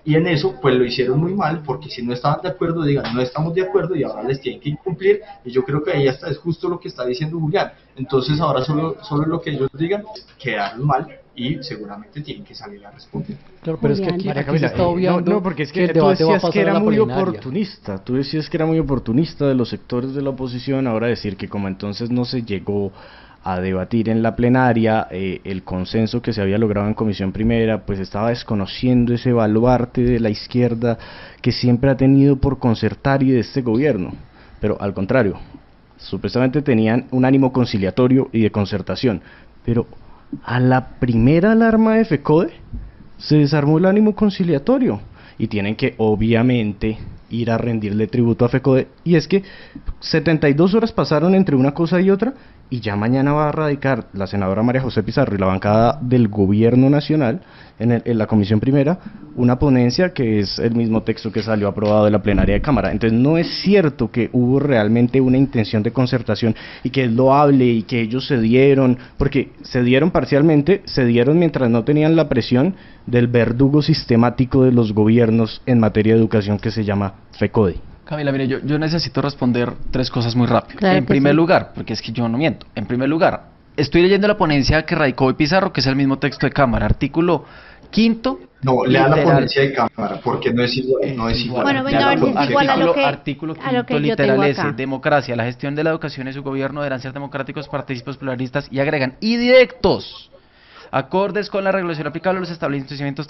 Y en eso pues lo hicieron muy mal, porque si no estaban de acuerdo, digan no estamos de acuerdo, y ahora les tienen que incumplir. Y yo creo que ahí hasta es justo lo que está diciendo Julián. Entonces ahora solo lo que ellos digan es quedaron mal, y seguramente tienen que salir a responder. Claro, pero es que Julián. aquí se está obviando no, porque es que el tú debate va a decías pasar que a era la muy plenaria. oportunista, tú decías que era muy oportunista de los sectores de la oposición, ahora decir que como entonces no se llegó a debatir en la plenaria el consenso que se había logrado en comisión primera, pues estaba desconociendo ese baluarte de la izquierda que siempre ha tenido por concertar y de este gobierno. Pero al contrario, supuestamente tenían un ánimo conciliatorio y de concertación, pero a la primera alarma de FECODE se desarmó el ánimo conciliatorio, y tienen que obviamente ir a rendirle tributo a FECODE. Y es que 72 horas pasaron entre una cosa y otra, y ya mañana va a radicar la senadora María José Pizarro y la bancada del gobierno nacional en la comisión primera una ponencia que es el mismo texto que salió aprobado de la plenaria de Cámara. Entonces no es cierto que hubo realmente una intención de concertación y que es loable y que ellos se dieron, porque se dieron parcialmente, se dieron mientras no tenían la presión del verdugo sistemático de los gobiernos en materia de educación que se llama FECODE. Camila, mire, yo necesito responder 3 cosas muy rápido. Claro En que primer sí. lugar, porque es que yo no miento. En primer lugar, estoy leyendo la ponencia que radicó hoy Pizarro, que es el mismo texto de Cámara, artículo 5º. No, lea la literal. ponencia de Cámara, porque no es igual, no es igual. Bueno, venga, Lea a la ver si es ponencia de igual a Cámara. lo que- Artículo a lo que 5º yo tengo literal acá. ese, democracia, la gestión de la educación y su gobierno deberán ser democráticos, partícipes, pluralistas, y agregan, y directos, acordes con la regulación aplicable a los establecimientos,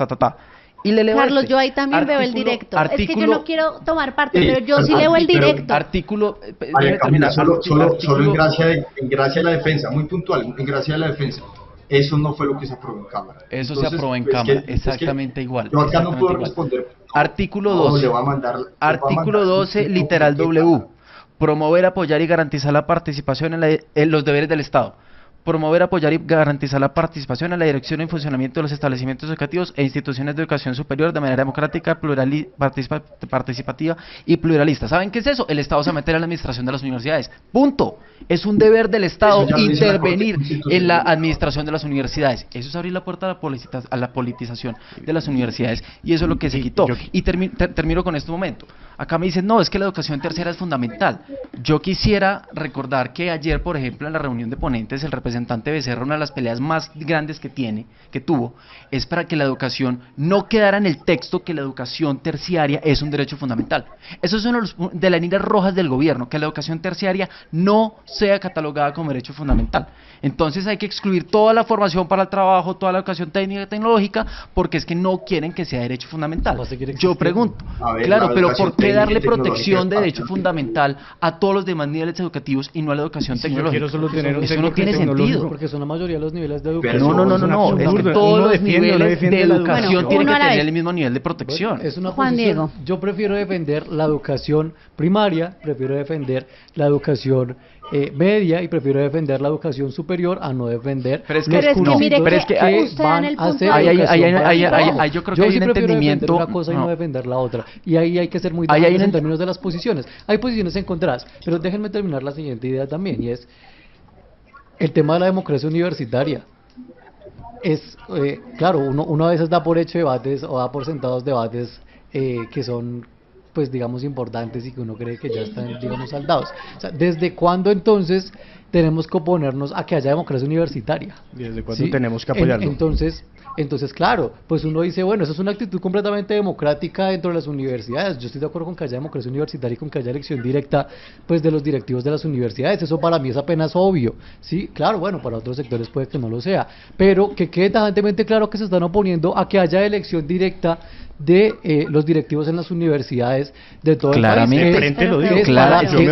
Y le leo Carlos, este. yo ahí también veo el directo. Es que yo no quiero tomar parte, pero yo sí leo el directo. Artículo, María déjeme Camila, terminar. solo Artículo- en gracia de la defensa, muy puntual, en gracia de la defensa. Eso no fue lo que se aprobó en Cámara. Eso Entonces, se aprobó en pues, Cámara, que exactamente igual. Yo acá no exactamente puedo igual. responder. Artículo No, 12. le voy a mandar- le voy a Artículo mandar 12, un literal documento. W. Promover, apoyar y garantizar la participación en los deberes del Estado. Promover, apoyar y garantizar la participación en la dirección y funcionamiento de los establecimientos educativos e instituciones de educación superior de manera democrática, participativa y pluralista. ¿Saben qué es eso? El Estado se mete en la administración de las universidades. Punto. Es un deber del Estado Eso ya lo dice la Corte intervenir Constitucional. en la administración de las universidades. Eso es abrir la puerta a la politización de las universidades, y eso es lo que se quitó. Y termino con este momento. Acá me dicen, no, es que la educación terciaria es fundamental. Yo quisiera recordar que ayer, por ejemplo, en la reunión de ponentes, el representante Becerra, una de las peleas más grandes que tuvo, es para que la educación no quedara en el texto que la educación terciaria es un derecho fundamental. Eso es uno de las líneas rojas del gobierno, que la educación terciaria no sea catalogada como derecho fundamental. Entonces hay que excluir toda la formación para el trabajo, toda la educación técnica y tecnológica, porque es que no quieren que sea derecho fundamental. Va a seguir Yo existiendo. pregunto, A ver, claro, la pero educación ¿por qué técnica y darle tecnológica protección de es derecho parte. fundamental a todos los demás niveles educativos y no a la educación Si yo tecnológica? quiero solo tener un Eso no técnico tiene tecnológico, sentido. Porque son la mayoría de los niveles de Pero educación. No, eso es es que absurdo. todos Uno los defiende, uno niveles defiende de la educación educación. tienen Uno que a la tener vez. el mismo nivel de protección. Bueno, es una Juan posición. Diego. Yo prefiero defender la educación primaria, prefiero defender la educación media y prefiero defender la educación superior a no defender Pero es que- los Pero es que cursitos mire pero es que que usted da en el van a punto hacer de- educación para el trabajo. yo creo que hay sí un prefiero defender entendimiento. una cosa y no no. defender la otra, y ahí hay que ser muy Ahí hay dados un en ent- términos de las posiciones. Hay posiciones encontradas, pero déjenme terminar la siguiente idea también, y es el tema de la democracia universitaria. Es, claro, uno a veces da por hecho debates o da por sentados debates que son, pues digamos, importantes y que uno cree que ya están, digamos, saldados. O sea, ¿desde cuándo entonces tenemos que oponernos a que haya democracia universitaria. ¿Y desde cuándo ¿Sí? tenemos que apoyarlo? Entonces, claro, pues uno dice, bueno, eso es una actitud completamente democrática dentro de las universidades. Yo estoy de acuerdo con que haya democracia universitaria y con que haya elección directa, pues, de los directivos de las universidades. Eso para mí es apenas obvio, ¿sí? Claro, bueno, para otros sectores puede que no lo sea, pero que quede tajantemente claro que se están oponiendo a que haya elección directa de los directivos en las universidades de todo Claramente. el país. De frente lo digo.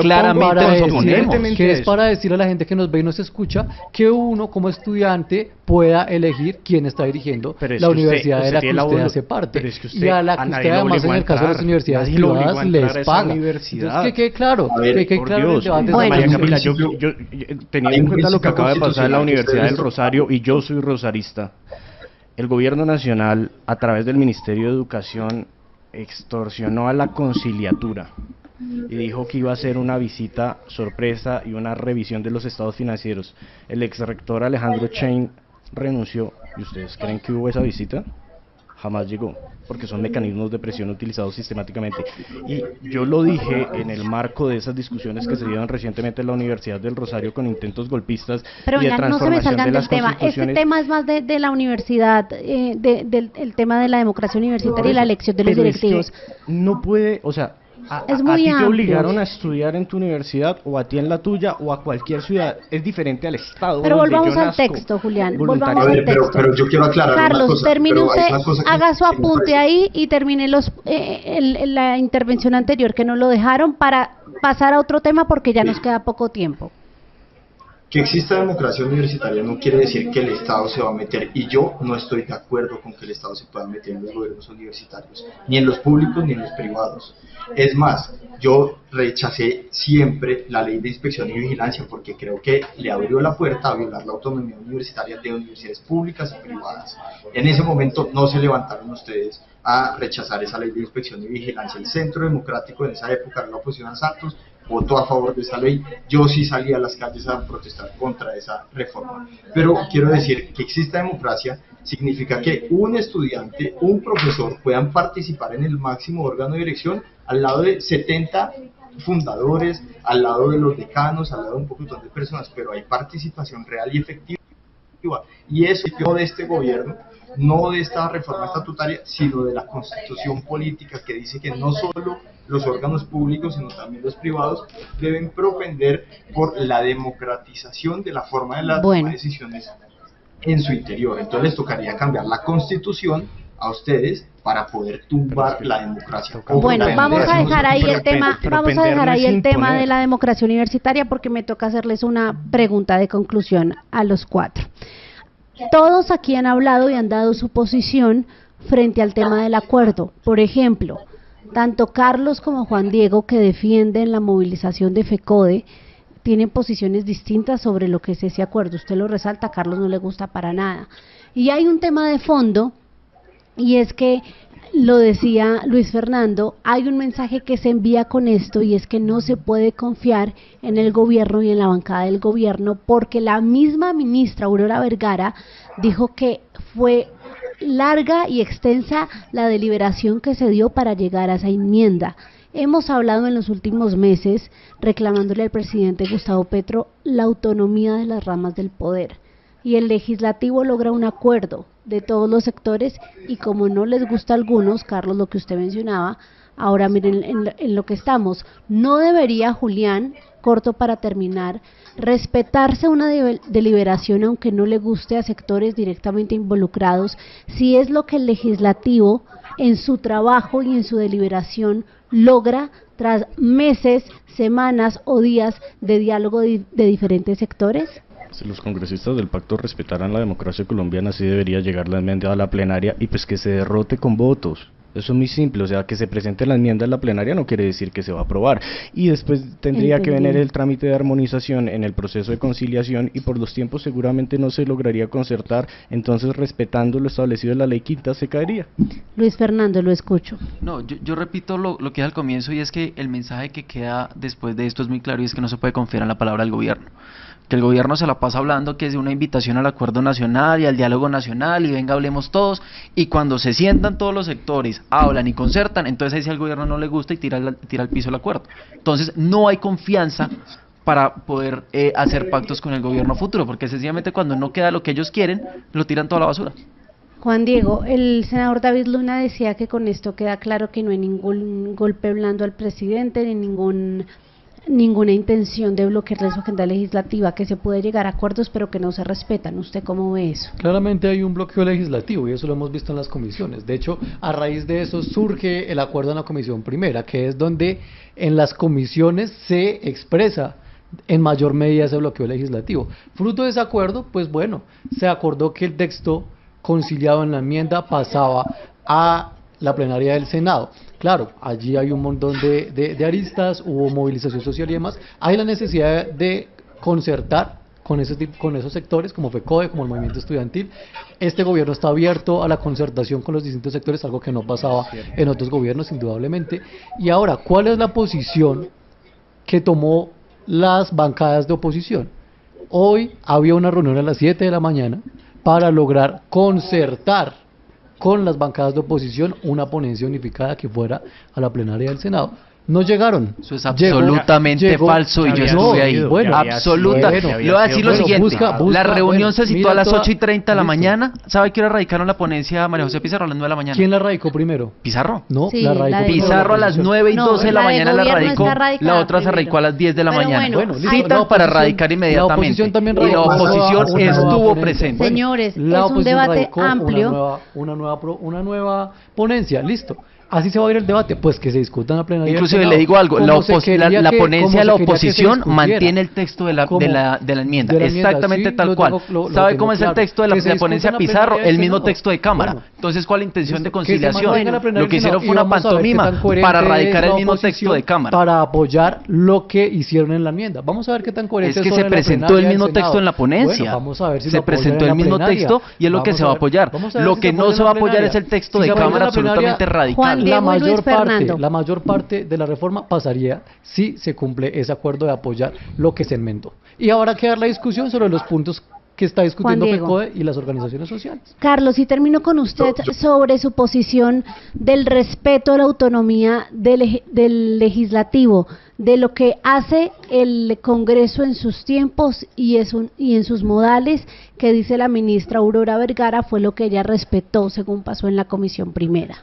Claramente nos oponemos. Que es para decirle a la gente que nos ve y nos escucha que uno como estudiante pueda elegir quién está dirigiendo Pero es la que usted- universidad de la que tiene usted la hace parte. pero es que usted- Y a la que a usted nadie lo además obligó en a el caso de las entrar, universidades nadie lo obligó privadas a entrar a les esa paga. universidad. Entonces que quede claro, A ver, que quede Por claro en el Dios, debate. Bueno. María Hay un Camila, principio- teniendo hay en un cuenta lo que principio acaba de pasar en la constitucional que Universidad del ustedes- Rosario, y yo soy rosarista, el gobierno nacional, a través del Ministerio de Educación, extorsionó a la conciliatura y dijo que iba a hacer una visita sorpresa y una revisión de los estados financieros. El ex rector Alejandro Chain renunció. ¿Y ustedes creen que hubo esa visita? Jamás llegó, porque son mecanismos de presión utilizados sistemáticamente. Y yo lo dije en el marco de esas discusiones que se dieron recientemente en la Universidad del Rosario con intentos golpistas Pero y de venga, no se me transformación salgan de del las tema. Este constituciones. tema es más de la universidad, del el tema de la democracia universitaria y la elección de los Pero es que directivos. no puede, o sea, Es a muy ti te amplio. obligaron a estudiar en tu universidad o a ti en la tuya o a cualquier ciudad. Es diferente al estado. Pero donde volvamos yo al nazco texto, Julián. Volvamos A voluntariamente. al ver, texto. pero yo quiero aclarar una Carlos, cosa, termine pero hay usted, una cosa que- haga su que me apunte parece- ahí y termine la intervención anterior que no lo dejaron para pasar a otro tema porque ya nos queda poco tiempo. Que exista democracia universitaria no quiere decir que el Estado se va a meter, y yo no estoy de acuerdo con que el Estado se pueda meter en los gobiernos universitarios, ni en los públicos ni en los privados. Es más, yo rechacé siempre la ley de inspección y vigilancia porque creo que le abrió la puerta a violar la autonomía universitaria de universidades públicas y privadas. En ese momento no se levantaron ustedes a rechazar esa ley de inspección y vigilancia. El Centro Democrático en esa época era la oposición a Santos, votó a favor de esa ley. Yo sí salí a las calles a protestar contra esa reforma. Pero quiero decir que exista democracia significa que un estudiante, un profesor puedan participar en el máximo órgano de dirección al lado de 70 fundadores, al lado de los decanos, al lado de un poquitón de personas, pero hay participación real y efectiva. Y eso es de este gobierno, no de esta reforma estatutaria, sino de la constitución política que dice que no solo los órganos públicos, sino también los privados deben propender por la democratización de la forma de la toma de decisiones en su interior. Entonces les tocaría cambiar la constitución a ustedes para poder tumbar la democracia. Bueno, vamos a dejar ahí el tema, imponer. de la democracia universitaria porque me toca hacerles una pregunta de conclusión a los cuatro. Todos aquí han hablado y han dado su posición frente al tema del acuerdo. Por ejemplo, tanto Carlos como Juan Diego, que defienden la movilización de FECODE, tienen posiciones distintas sobre lo que es ese acuerdo. Usted lo resalta, a Carlos no le gusta para nada. Y hay un tema de fondo, y es que, lo decía Luis Fernando, hay un mensaje que se envía con esto, y es que no se puede confiar en el gobierno y en la bancada del gobierno, porque la misma ministra Aurora Vergara dijo que fue larga y extensa la deliberación que se dio para llegar a esa enmienda. Hemos hablado en los últimos meses reclamándole al presidente Gustavo Petro la autonomía de las ramas del poder, y el legislativo logra un acuerdo de todos los sectores, y como no les gusta a algunos, Carlos, lo que usted mencionaba, ahora miren en lo que estamos. No debería, Julián, corto para terminar, respetarse una deliberación aunque no le guste a sectores directamente involucrados, si es lo que el legislativo en su trabajo y en su deliberación logra tras meses, semanas o días de diálogo de diferentes sectores? Si los congresistas del pacto respetaran la democracia colombiana, sí debería llegar la enmienda a la plenaria y pues que se derrote con votos. Eso es muy simple, o sea, que se presente la enmienda en la plenaria no quiere decir que se va a aprobar. Y después tendría que venir el trámite de armonización en el proceso de conciliación, y por los tiempos seguramente no se lograría concertar, entonces respetando lo establecido en la ley quinta se caería. Luis Fernando, lo escucho. No, yo repito lo que dije al comienzo, y es que el mensaje que queda después de esto es muy claro, y es que no se puede confiar en la palabra del gobierno. Que el gobierno se la pasa hablando que es una invitación al acuerdo nacional y al diálogo nacional, y venga, hablemos todos, y cuando se sientan todos los sectores, hablan y concertan, entonces ahí sí al gobierno no le gusta y tira al piso el acuerdo. Entonces no hay confianza para poder hacer pactos con el gobierno futuro, porque sencillamente cuando no queda lo que ellos quieren, lo tiran toda la basura. Juan Diego, el senador David Luna decía que con esto queda claro que no hay ningún golpe blando al presidente, ni ninguna intención de bloquear su agenda legislativa, que se puede llegar a acuerdos pero que no se respetan. ¿Usted cómo ve eso? Claramente hay un bloqueo legislativo y eso lo hemos visto en las comisiones. De hecho, a raíz de eso surge el acuerdo en la comisión primera, que es donde en las comisiones se expresa en mayor medida ese bloqueo legislativo. Fruto de ese acuerdo, pues bueno, se acordó que el texto conciliado en la enmienda pasaba a la plenaria del Senado. Claro, allí hay un montón de aristas, hubo movilización social y demás. Hay la necesidad de concertar con esos sectores, como FECODE, como el movimiento estudiantil. Este gobierno está abierto a la concertación con los distintos sectores, algo que no pasaba en otros gobiernos, indudablemente. Y ahora, ¿cuál es la posición que tomó las bancadas de oposición? Hoy había una reunión a las 7 de la mañana para lograr concertar con las bancadas de oposición una ponencia unificada que fuera a la plenaria del Senado. No llegaron. Eso es absolutamente falso y yo estuve ahí. Bueno, absolutamente. Le voy a decir lo siguiente. La reunión se citó a las 8:30 de la mañana. ¿Sabe qué hora radicaron la ponencia María José Pizarro? A las 9 de la mañana. ¿Quién la radicó primero? Pizarro. No, Sí, la radicó Pizarro a las 9:12 de la mañana la radicó. La otra se radicó a las 10 de la mañana. Bueno, Cita para radicar inmediatamente. Y la oposición estuvo presente. Señores, la es un debate radicó amplio. Una nueva ponencia, listo. Así se va a ir el debate, pues que se discuta en la plenaria. Inclusive le digo algo, la ponencia de la oposición mantiene el texto de la enmienda, exactamente tal cual. ¿Sabe cómo es el texto de la ponencia Pizarro? El mismo texto de Cámara. Entonces, ¿cuál intención de conciliación? Lo que hicieron fue una pantomima para radicar el mismo texto de Cámara. Para apoyar lo que hicieron en la enmienda. Vamos a ver qué tan coherente es que se presentó el mismo texto en la ponencia. Vamos a ver si se presentó el mismo texto y es lo que se va a apoyar. Lo que no se va a apoyar es el texto de Cámara absolutamente radical. Diego La mayor parte de la reforma pasaría si se cumple ese acuerdo de apoyar lo que se enmendó. Y ahora queda la discusión sobre los puntos que está discutiendo FECODE y las organizaciones sociales. Carlos, y termino con usted sobre su posición del respeto a la autonomía del legislativo, de lo que hace el Congreso en sus tiempos y en sus modales, que dice la ministra Aurora Vergara fue lo que ella respetó según pasó en la comisión primera.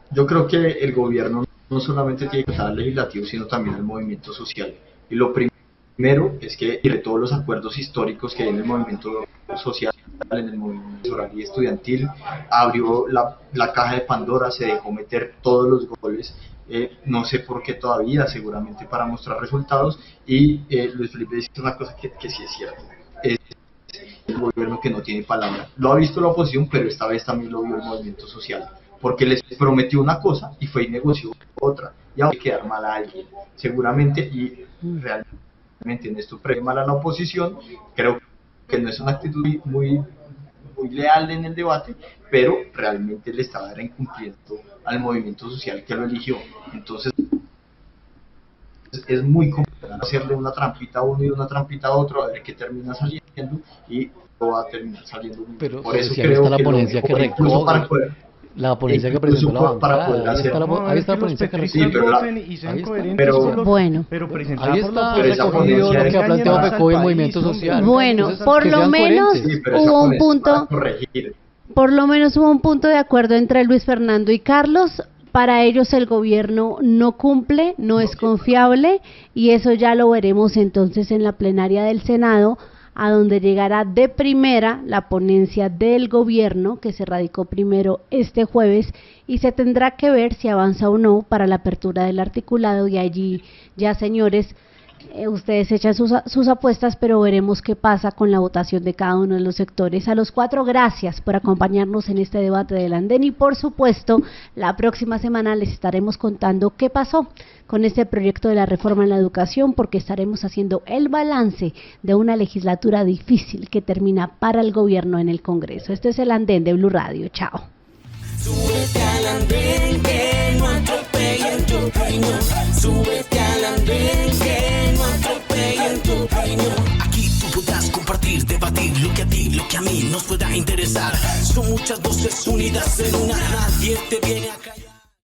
Yo creo que el gobierno no solamente tiene que estar al legislativo, sino también al movimiento social. Y lo primero es que, de todos los acuerdos históricos que hay en el movimiento social, en el movimiento electoral y estudiantil, abrió la caja de Pandora, se dejó meter todos los goles, no sé por qué todavía, seguramente para mostrar resultados, y Luis Felipe dice una cosa que sí es cierta. Es el gobierno que no tiene palabra. Lo ha visto la oposición, pero esta vez también lo vio el movimiento social, porque les prometió una cosa y fue y negoció otra, y ahora hay que quedar mal a alguien, seguramente, y realmente en esto pre mal a la oposición. Creo que no es una actitud muy leal en el debate, pero realmente le estaba incumpliendo al movimiento social que lo eligió. Entonces es muy complicado hacerle una trampita a uno y una trampita a otro, a ver qué termina saliendo, y no va a terminar saliendo muy bien. Pero por eso si creo está la que ponencia que recoge, la ponencia que presentó la bancada, ahí está la ponencia que recoge. Bueno, ahí está recogido lo que ha planteado FECODE y el movimiento social. Bueno, por lo menos hubo un punto. Por lo menos hubo un punto de acuerdo entre Luis Fernando y Carlos. Para ellos el gobierno no cumple, no es confiable, y eso ya lo veremos entonces en la plenaria del Senado, a donde llegará de primera la ponencia del gobierno, que se radicó primero este jueves, y se tendrá que ver si avanza o no para la apertura del articulado, y allí ya, señores, ustedes echan sus apuestas, pero veremos qué pasa con la votación de cada uno de los sectores. A los cuatro, gracias por acompañarnos en este debate del Andén, y por supuesto, la próxima semana les estaremos contando qué pasó con este proyecto de la reforma en la educación, porque estaremos haciendo el balance de una legislatura difícil que termina para el gobierno en el Congreso. Este es el Andén de Blue Radio. Chao. Súbete al andén, que no atropellen tu opinión. Súbete al andén, que no atropellen tu opinión. Aquí tú podrás compartir, debatir lo que a ti, lo que a mí nos pueda interesar. Son muchas voces unidas en una. Nadie te viene a callar.